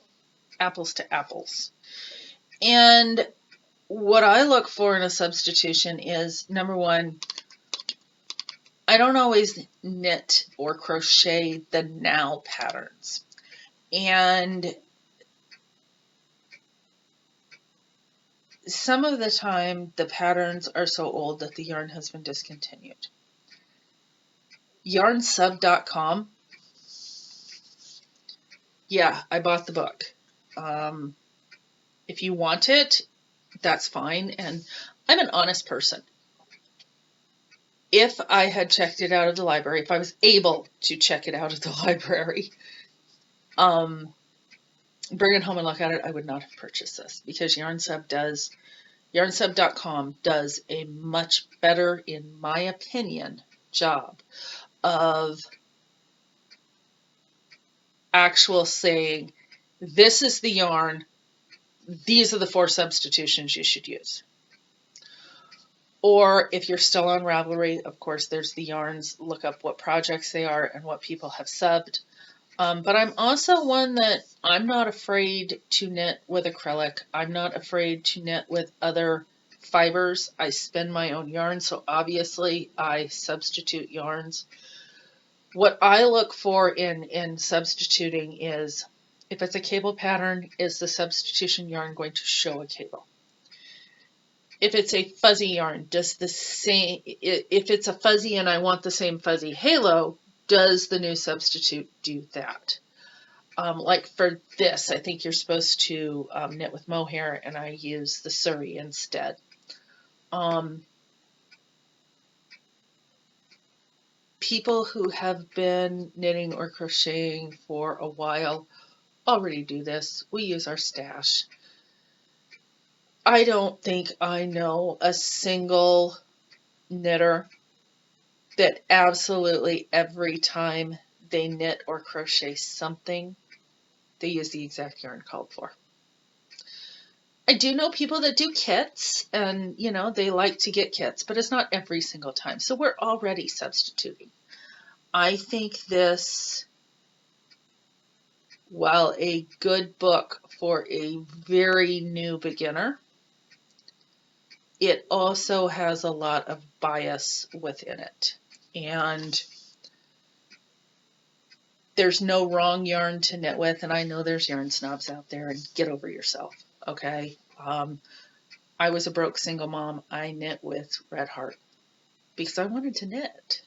apples to apples. And what I look for in a substitution is, number one, I don't always knit or crochet the now patterns. And some of the time the patterns are so old that the yarn has been discontinued. Yarnsub.com Yeah, I bought the book. If you want it, that's fine. And I'm an honest person. If I had checked it out of the library, if I was able to check it out of the library, bring it home and look at it, I would not have purchased this because yarnsub.com does a much better, in my opinion, job of actual saying, this is the yarn, these are the 4 substitutions you should use. Or if you're still on Ravelry, of course, there's the yarns, look up what projects they are and what people have subbed. But I'm also one that I'm not afraid to knit with acrylic. I'm not afraid to knit with other fibers. I spin my own yarn, so obviously I substitute yarns. What I look for in substituting is, if it's a cable pattern, is the substitution yarn going to show a cable? If it's a fuzzy yarn, does the same, if it's a fuzzy and I want the same fuzzy halo, does the new substitute do that? Like for this, I think you're supposed to knit with mohair, and I use the Surrey instead. People who have been knitting or crocheting for a while already do this. We use our stash. I don't think I know a single knitter that absolutely every time they knit or crochet something, they use the exact yarn called for. I do know people that do kits, and you know, they like to get kits, but it's not every single time. So we're already substituting. I think this, while a good book for a very new beginner, it also has a lot of bias within it. And there's no wrong yarn to knit with, and I know there's yarn snobs out there, and get over yourself, okay? I was a broke single mom. I knit with Red Heart because I wanted to knit.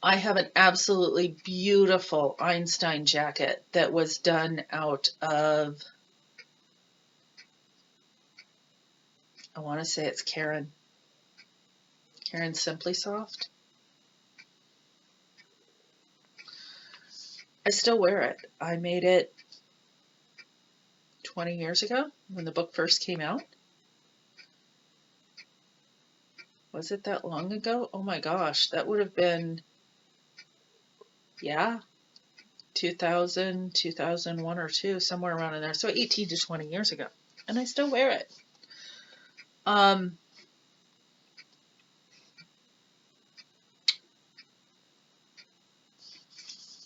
I have an absolutely beautiful Einstein jacket that was done out of, I want to say it's Karen Simply Soft. I still wear it. I made it 20 years ago when the book first came out. Was it that long ago? Oh my gosh, that would have been, yeah, 2000, 2001 or 2, somewhere around in there. So 18 to 20 years ago. And I still wear it.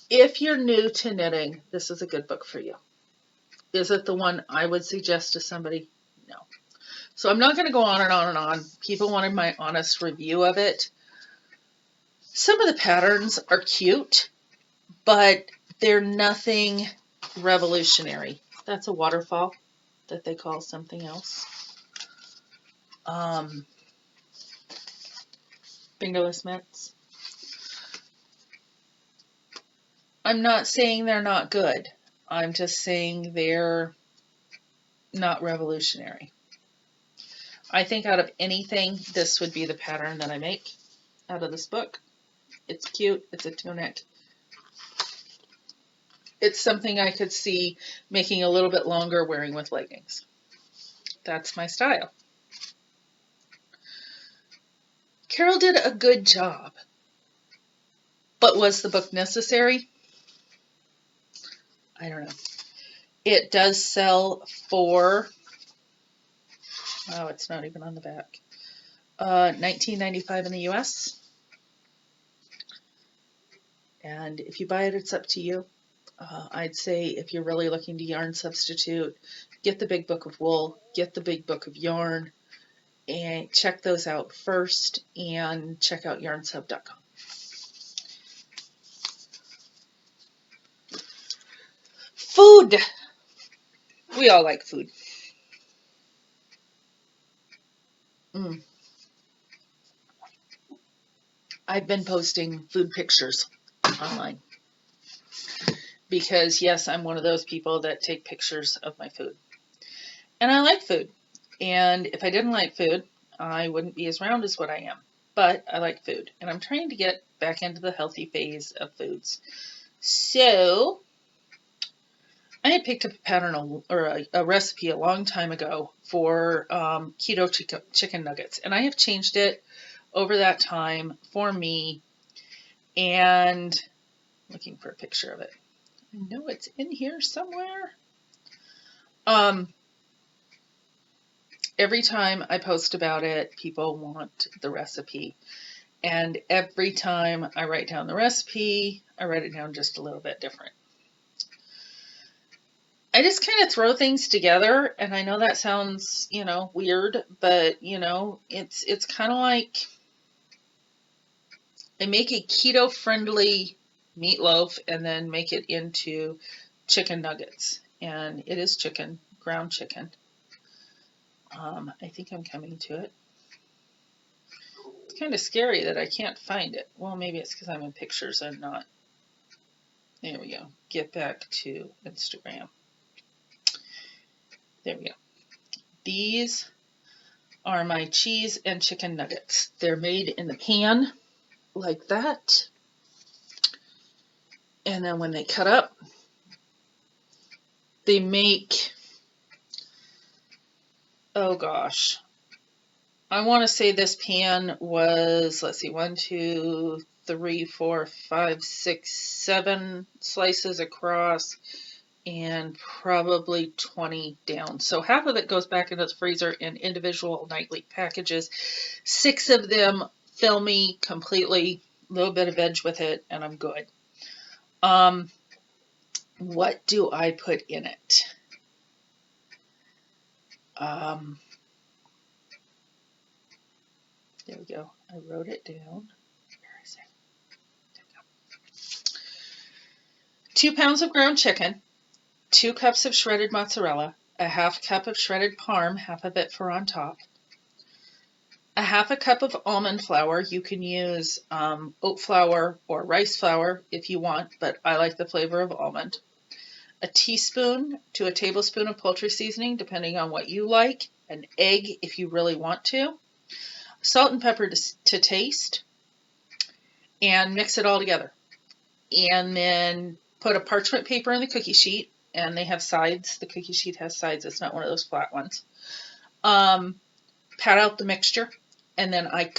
If you're new to knitting, this is a good book for you. Is it the one I would suggest to somebody? No. So I'm not going to go on and on and on. People wanted my honest review of it. Some of the patterns are cute, but they're nothing revolutionary. That's a waterfall that they call something else. Fingerless mitts. I'm not saying they're not good. I'm just saying they're not revolutionary. I think out of anything, this would be the pattern that I make out of this book. It's cute. It's a tunic. It's something I could see making a little bit longer, wearing with leggings. That's my style. Carol did a good job. But was the book necessary? I don't know. It does sell for, oh, it's not even on the back, $19.95 in the US. And if you buy it, it's up to you. I'd say if you're really looking to yarn substitute, get the big book of wool, get the big book of yarn, and check those out first, and check out yarnsub.com. Food. We all like food. I've been posting food pictures online. because yes, I'm one of those people that take pictures of my food. And I like food. And if I didn't like food, I wouldn't be as round as what I am. But I like food. And I'm trying to get back into the healthy phase of foods. So I had picked up a pattern or a recipe a long time ago for keto chicken nuggets. And I have changed it over that time for me. And looking for a picture of it. I know it's in here somewhere. Every time I post about it, people want the recipe. And every time I write down the recipe, I write it down just a little bit different. I just kind of throw things together, and I know that sounds, weird, but, it's kind of like I make a keto-friendly meatloaf and then make it into chicken nuggets. And it is chicken, ground chicken. I think I'm coming to it. It's kind of scary that I can't find it. Well, maybe it's because I'm in pictures and not. There we go. Get back to Instagram. There we go. These are my cheese and chicken nuggets. They're made in the pan like that. And then when they cut up, they make, oh gosh, I want to say this pan was, let's see, 1, 2, 3, 4, 5, 6, 7 slices across and probably 20 down. So half of it goes back into the freezer in individual nightly packages. 6 of them fill me completely, a little bit of veg with it, and I'm good. What do I put in it? There we go. I wrote it down. Where is it? There we go. 2 pounds of ground chicken, 2 cups of shredded mozzarella, a half cup of shredded parm, half of it for on top, a half a cup of almond flour. You can use oat flour or rice flour if you want, but I like the flavor of almond. A teaspoon to a tablespoon of poultry seasoning, depending on what you like. An egg if you really want to. Salt and pepper to taste, and mix it all together. And then put a parchment paper in the cookie sheet, and they have sides. The cookie sheet has sides. It's not one of those flat ones. Pat out the mixture, and then I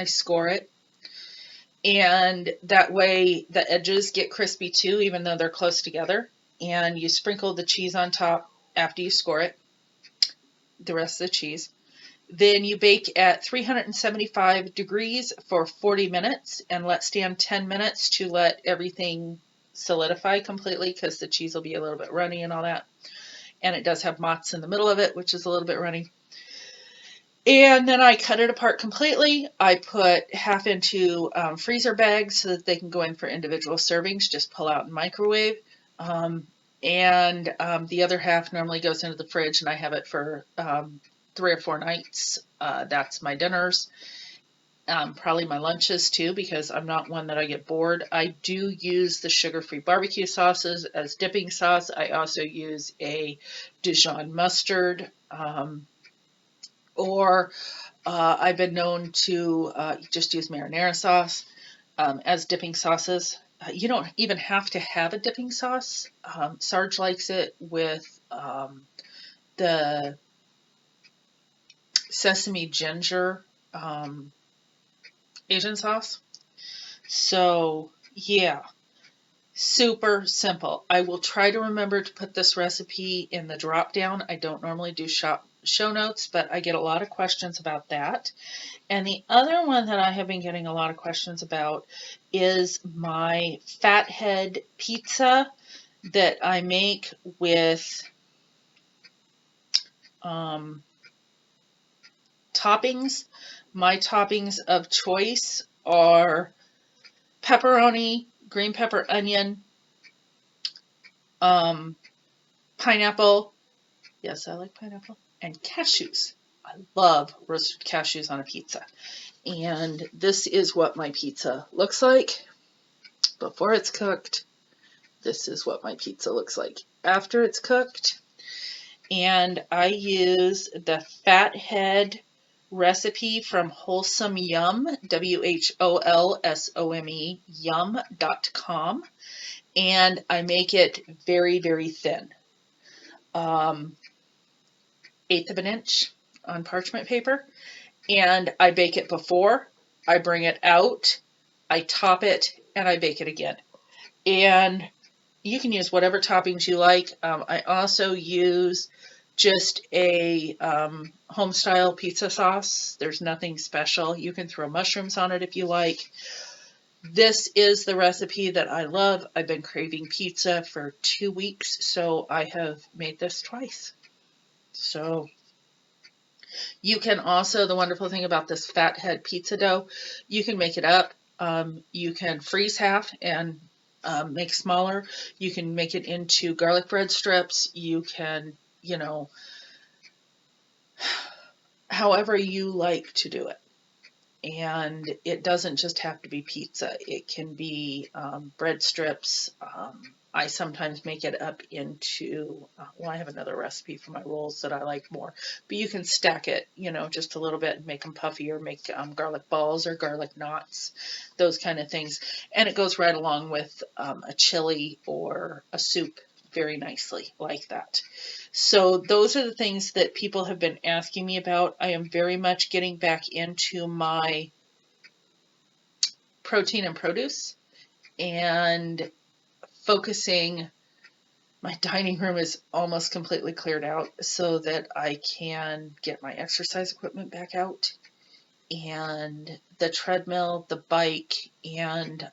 score it. And that way the edges get crispy too, even though they're close together. And you sprinkle the cheese on top after you score it, the rest of the cheese. Then you bake at 375 degrees for 40 minutes and let stand 10 minutes to let everything solidify completely, because the cheese will be a little bit runny and all that. And it does have mozz in the middle of it, which is a little bit runny. And then I cut it apart completely. I put half into freezer bags so that they can go in for individual servings, just pull out and microwave. And the other half normally goes into the fridge, and I have it for 3 or 4 nights. That's my dinners. Probably my lunches too, because I'm not one that I get bored. I do use the sugar-free barbecue sauces as dipping sauce. I also use a Dijon mustard, or I've been known to just use marinara sauce as dipping sauces. You don't even have to have a dipping sauce. Sarge likes it with the sesame ginger Asian sauce. So yeah, super simple. I will try to remember to put this recipe in the drop down. I don't normally do show notes, but I get a lot of questions about that. And the other one that I have been getting a lot of questions about is my Fathead pizza that I make with toppings. My toppings of choice are pepperoni, green pepper, onion, pineapple. Yes, I like pineapple. And cashews. I love roasted cashews on a pizza. And this is what my pizza looks like before it's cooked. this is what my pizza looks like after it's cooked. And I use the Fathead recipe from Wholesome Yum, WHOLSOME, yum.com. And I make it very, very thin. 1/8 of an inch on parchment paper. And I bake it before, I bring it out, I top it, and I bake it again. And you can use whatever toppings you like. I also use just a home style pizza sauce. There's nothing special. You can throw mushrooms on it if you like. This is the recipe that I love. I've been craving pizza for 2 weeks, so I have made this twice. So you can also, the wonderful thing about this Fathead pizza dough, you can make it up. You can freeze half and make smaller. You can make it into garlic bread strips. You can, however you like to do it. And it doesn't just have to be pizza. It can be bread strips. I sometimes make it up into, well, I have another recipe for my rolls that I like more. But you can stack it, just a little bit and make them puffy, or make garlic balls or garlic knots, those kind of things. And it goes right along with a chili or a soup very nicely like that. So those are the things that people have been asking me about. I am very much getting back into my protein and produce and focusing. My dining room is almost completely cleared out so that I can get my exercise equipment back out, and the treadmill, the bike, and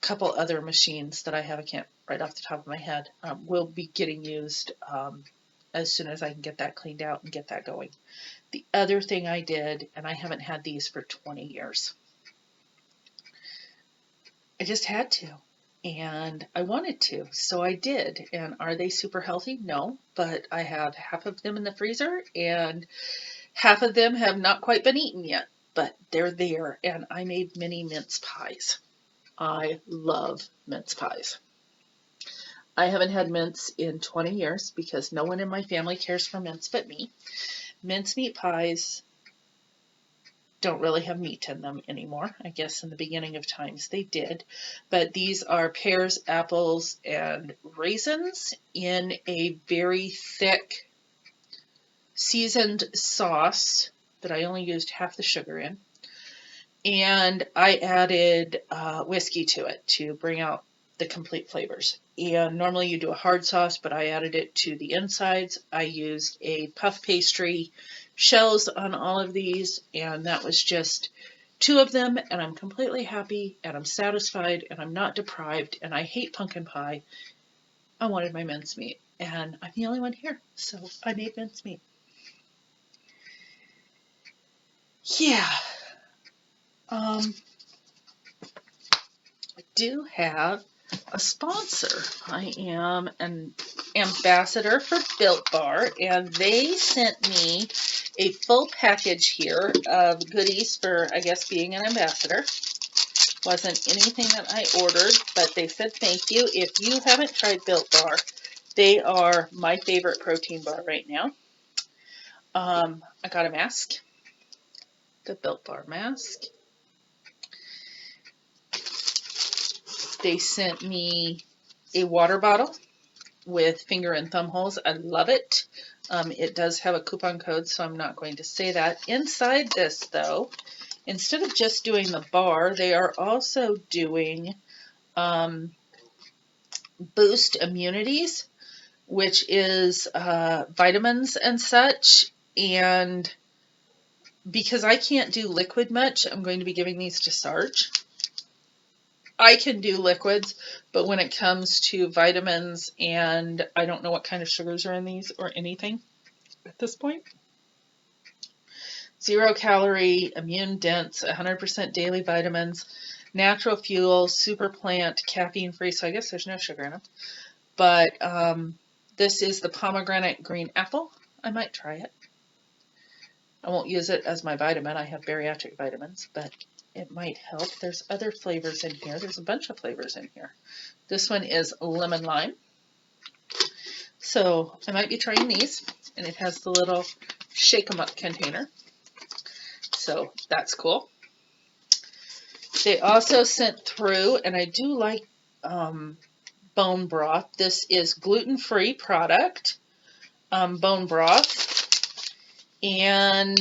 couple other machines that I have, I can't right off the top of my head, will be getting used as soon as I can get that cleaned out and get that going. The other thing I did, and I haven't had these for 20 years, I just had to, and I wanted to, so I did. And are they super healthy? No, but I have half of them in the freezer, and half of them have not quite been eaten yet, but they're there, and I made mini mince pies. I love mince pies. I haven't had mince in 20 years because no one in my family cares for mince but me. Mincemeat pies don't really have meat in them anymore. I guess in the beginning of times they did. But these are pears, apples, and raisins in a very thick seasoned sauce that I only used half the sugar in. And I added whiskey to it to bring out the complete flavors. And normally you do a hard sauce, but I added it to the insides. I used a puff pastry shells on all of these, and that was just 2 of them, and I'm completely happy, and I'm satisfied, and I'm not deprived, and I hate pumpkin pie. I wanted my mincemeat, and I'm the only one here, so I made mincemeat. Yeah. I do have a sponsor. I am an ambassador for Built Bar, and they sent me a full package here of goodies for, I guess, being an ambassador. Wasn't anything that I ordered, but they said thank you. If you haven't tried Built Bar, they are my favorite protein bar right now. I got a mask, the Built Bar mask. They sent me a water bottle with finger and thumb holes. I love it. It does have a coupon code, so I'm not going to say that. Inside this, though, instead of just doing the bar, they are also doing Boost Immunities, which is vitamins and such. And because I can't do liquid much, I'm going to be giving these to Sarge. I can do liquids, but when it comes to vitamins, and I don't know what kind of sugars are in these or anything at this point. 0 calorie, immune dense, 100% daily vitamins, natural fuel, super plant, caffeine free, so I guess there's no sugar in them. But this is the pomegranate green apple. I might try it. I won't use it as my vitamin. I have bariatric vitamins, but it might help. There's other flavors in here. There's a bunch of flavors in here. This one is lemon lime. So I might be trying these, and it has the little shake 'em up container. So that's cool. They also sent through, and I do like bone broth. This is gluten-free product, bone broth, and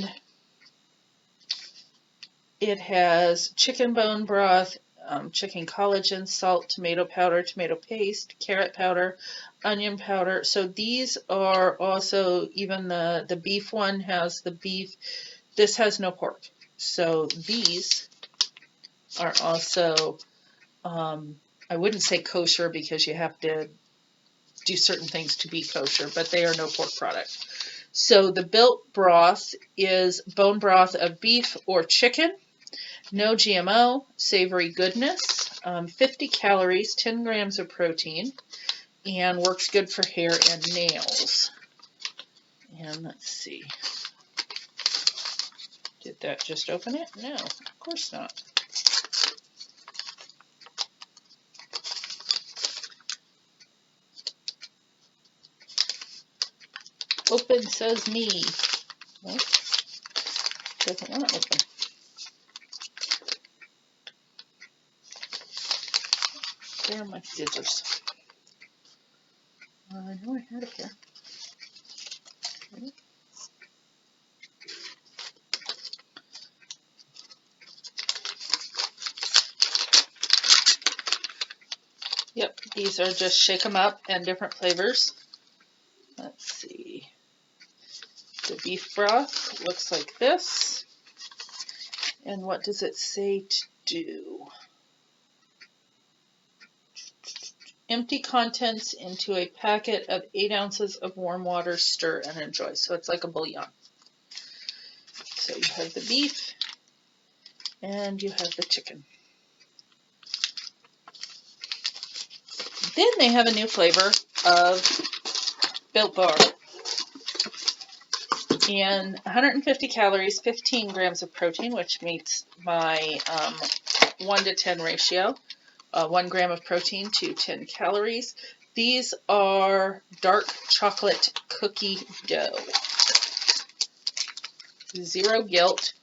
it has chicken bone broth, chicken collagen, salt, tomato powder, tomato paste, carrot powder, onion powder. So these are also, even the beef one has the beef. This has no pork. So these are also, I wouldn't say kosher because you have to do certain things to be kosher, but they are no pork product. So the built broth is bone broth of beef or chicken, no GMO, savory goodness, 50 calories, 10 grams of protein, and works good for hair and nails. And let's see. Did that just open it? No, of course not. Open says me. Nope. Doesn't want to open. Where are my scissors? I know I had it here. Okay. Yep, these are just shake 'em up and different flavors. Let's see. The beef broth looks like this. And what does it say to do? Empty contents into a packet of 8 ounces of warm water, stir and enjoy. So it's like a bouillon. So you have the beef and you have the chicken. Then they have a new flavor of Built Bar. And 150 calories, 15 grams of protein, which meets my 1 to 10 ratio. 1 gram of protein to 10 calories. These are dark chocolate cookie dough. Zero guilt.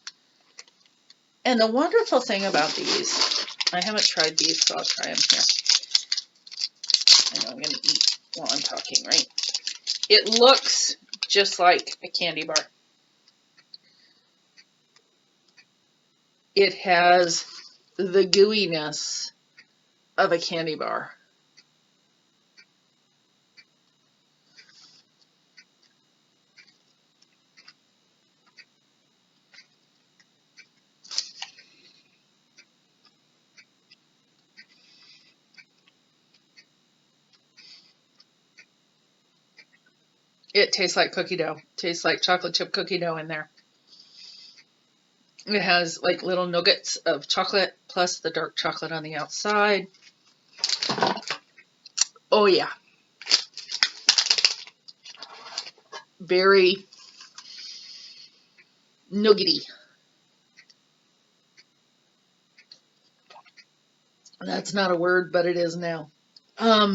And the wonderful thing about these, I haven't tried these, so I'll try them here. I know I'm going to eat while I'm talking, right? It looks just like a candy bar. It has the gooiness of a candy bar. It tastes like cookie dough. Tastes like chocolate chip cookie dough in there. It has like little nuggets of chocolate plus the dark chocolate on the outside. Oh yeah. Very nuggety. That's not a word, but it is now. Yeah.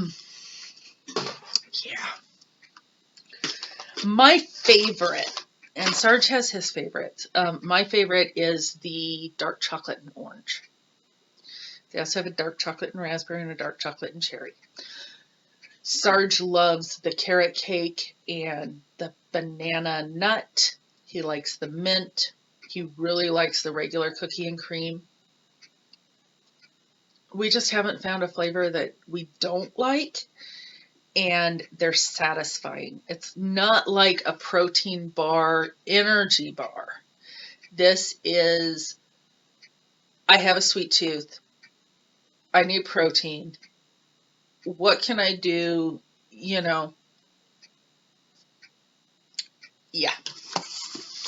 My favorite, and Sarge has his favorites. My favorite is the dark chocolate and orange. They also have a dark chocolate and raspberry and a dark chocolate and cherry. Sarge loves the carrot cake and the banana nut. He likes the mint. He really likes the regular cookie and cream. We just haven't found a flavor that we don't like, and they're satisfying. It's not like a protein bar, energy bar. This is, I have a sweet tooth. I need protein. What can I do? You know, yeah,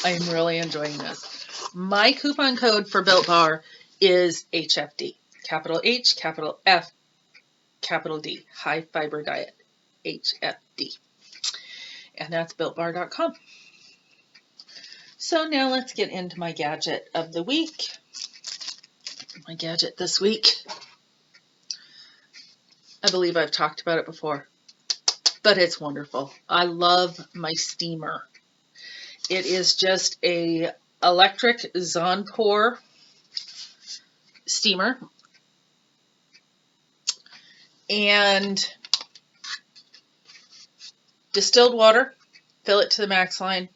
I'm really enjoying this. My coupon code for Built Bar is HFD. Capital H, capital F, capital D. High fiber diet. HFD. And that's builtbar.com. So now let's get into my gadget of the week. My gadget this week, I believe I've talked about it before, but it's wonderful. I love my steamer. It is just a electric Zonpor steamer, and distilled water, fill it to the max line,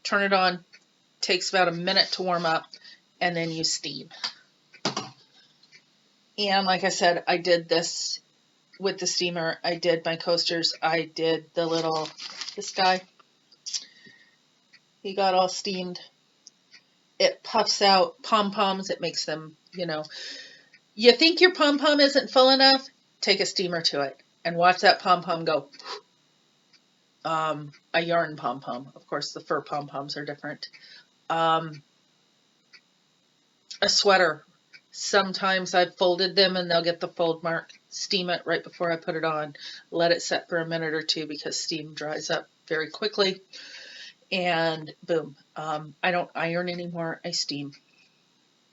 turn it on, takes about a minute to warm up, and then you steam. And like I said, I did this with the steamer. I did my coasters. I did this guy. He got all steamed. It puffs out pom-poms. It makes them, you think your pom-pom isn't full enough? Take a steamer to it and watch that pom-pom go. A yarn pom-pom. Of course, the fur pom-poms are different. A sweater. Sometimes I've folded them and they'll get the fold mark. Steam it right before I put it on. Let it set for a minute or two because steam dries up very quickly. And boom. I don't iron anymore. I steam.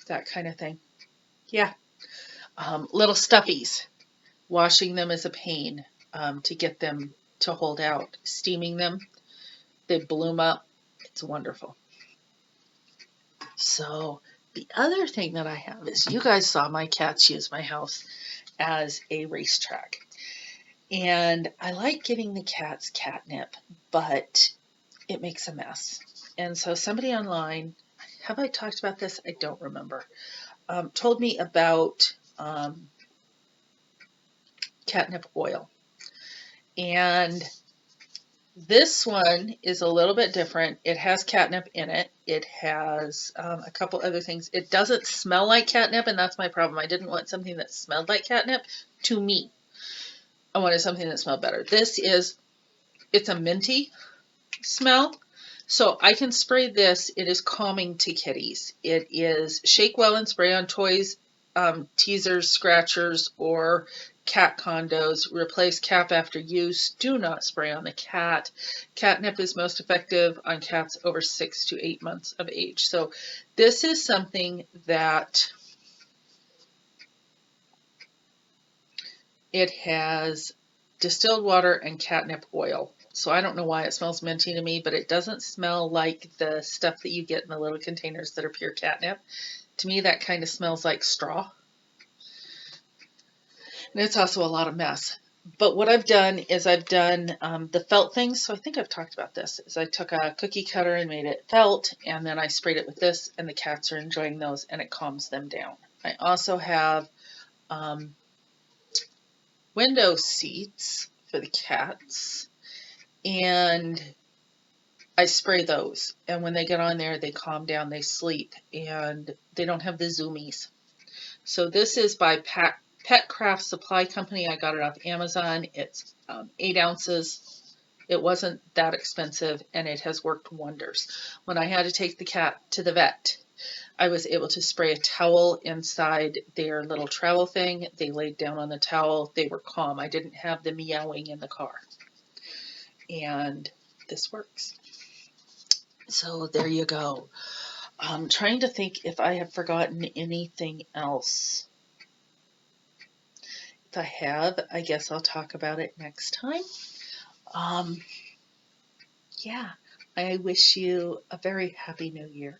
That kind of thing. Yeah. Little stuffies. Washing them is a pain to get them to hold out. Steaming them, they bloom up. It's wonderful. So the other thing that I have is you guys saw my cats use my house as a racetrack. And I like giving the cats catnip, but it makes a mess. And so somebody online, have I talked about this? I don't remember, told me about catnip oil. And this one is a little bit different. It has catnip in it. It has a couple other things. It doesn't smell like catnip, and that's my problem. I didn't want something that smelled like catnip to me. I wanted something that smelled better. It's a minty smell. So I can spray this. It is calming to kitties. It is shake well and spray on toys, teasers, scratchers, or cat condos. Replace cap after use. Do not spray on the cat. Catnip is most effective on cats over 6 to 8 months of age. So this is something that it has distilled water and catnip oil. So I don't know why it smells minty to me, but it doesn't smell like the stuff that you get in the little containers that are pure catnip. To me, that kind of smells like straw. And it's also a lot of mess. But what I've done is I've done the felt things. So I think I've talked about this. Is I took a cookie cutter and made it felt, and then I sprayed it with this, and the cats are enjoying those, and it calms them down. I also have window seats for the cats, and I spray those. And when they get on there, they calm down, they sleep, and they don't have the zoomies. So this is by Pet Craft Supply Company. I got it off Amazon. It's 8 ounces. It wasn't that expensive, and it has worked wonders. When I had to take the cat to the vet, I was able to spray a towel inside their little travel thing. They laid down on the towel. They were calm. I didn't have the meowing in the car. And this works. So there you go. I'm trying to think if I have forgotten anything else. If I have, I guess I'll talk about it next time. Yeah, I wish you a very happy New Year.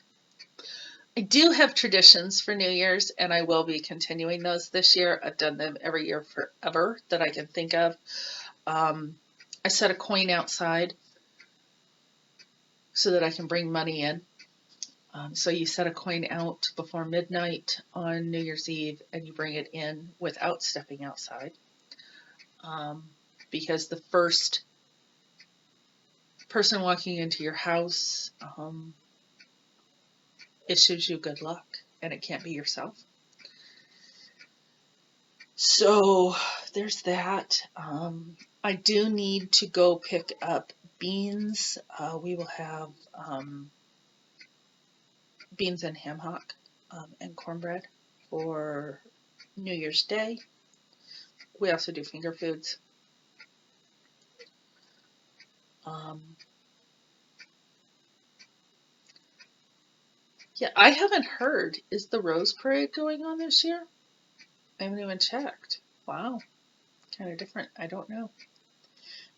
I do have traditions for New Year's, and I will be continuing those this year. I've done them every year forever that I can think of. I set a coin outside so that I can bring money in. So you set a coin out before midnight on New Year's Eve, and you bring it in without stepping outside. Because the first person walking into your house issues you good luck, and it can't be yourself. So there's that. I do need to go pick up beans. We will have beans and ham hock and cornbread for New Year's Day. We also do finger foods. Yeah, I haven't heard. Is the Rose Parade going on this year? I haven't even checked. Wow, kind of different. I don't know.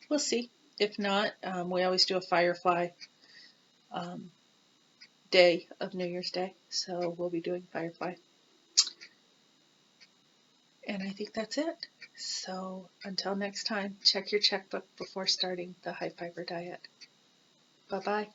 We'll see. If not, we always do a Firefly day of New Year's Day, so we'll be doing Firefly. And I think that's it. So until next time, check your checkbook before starting the high fiber diet. Bye-bye.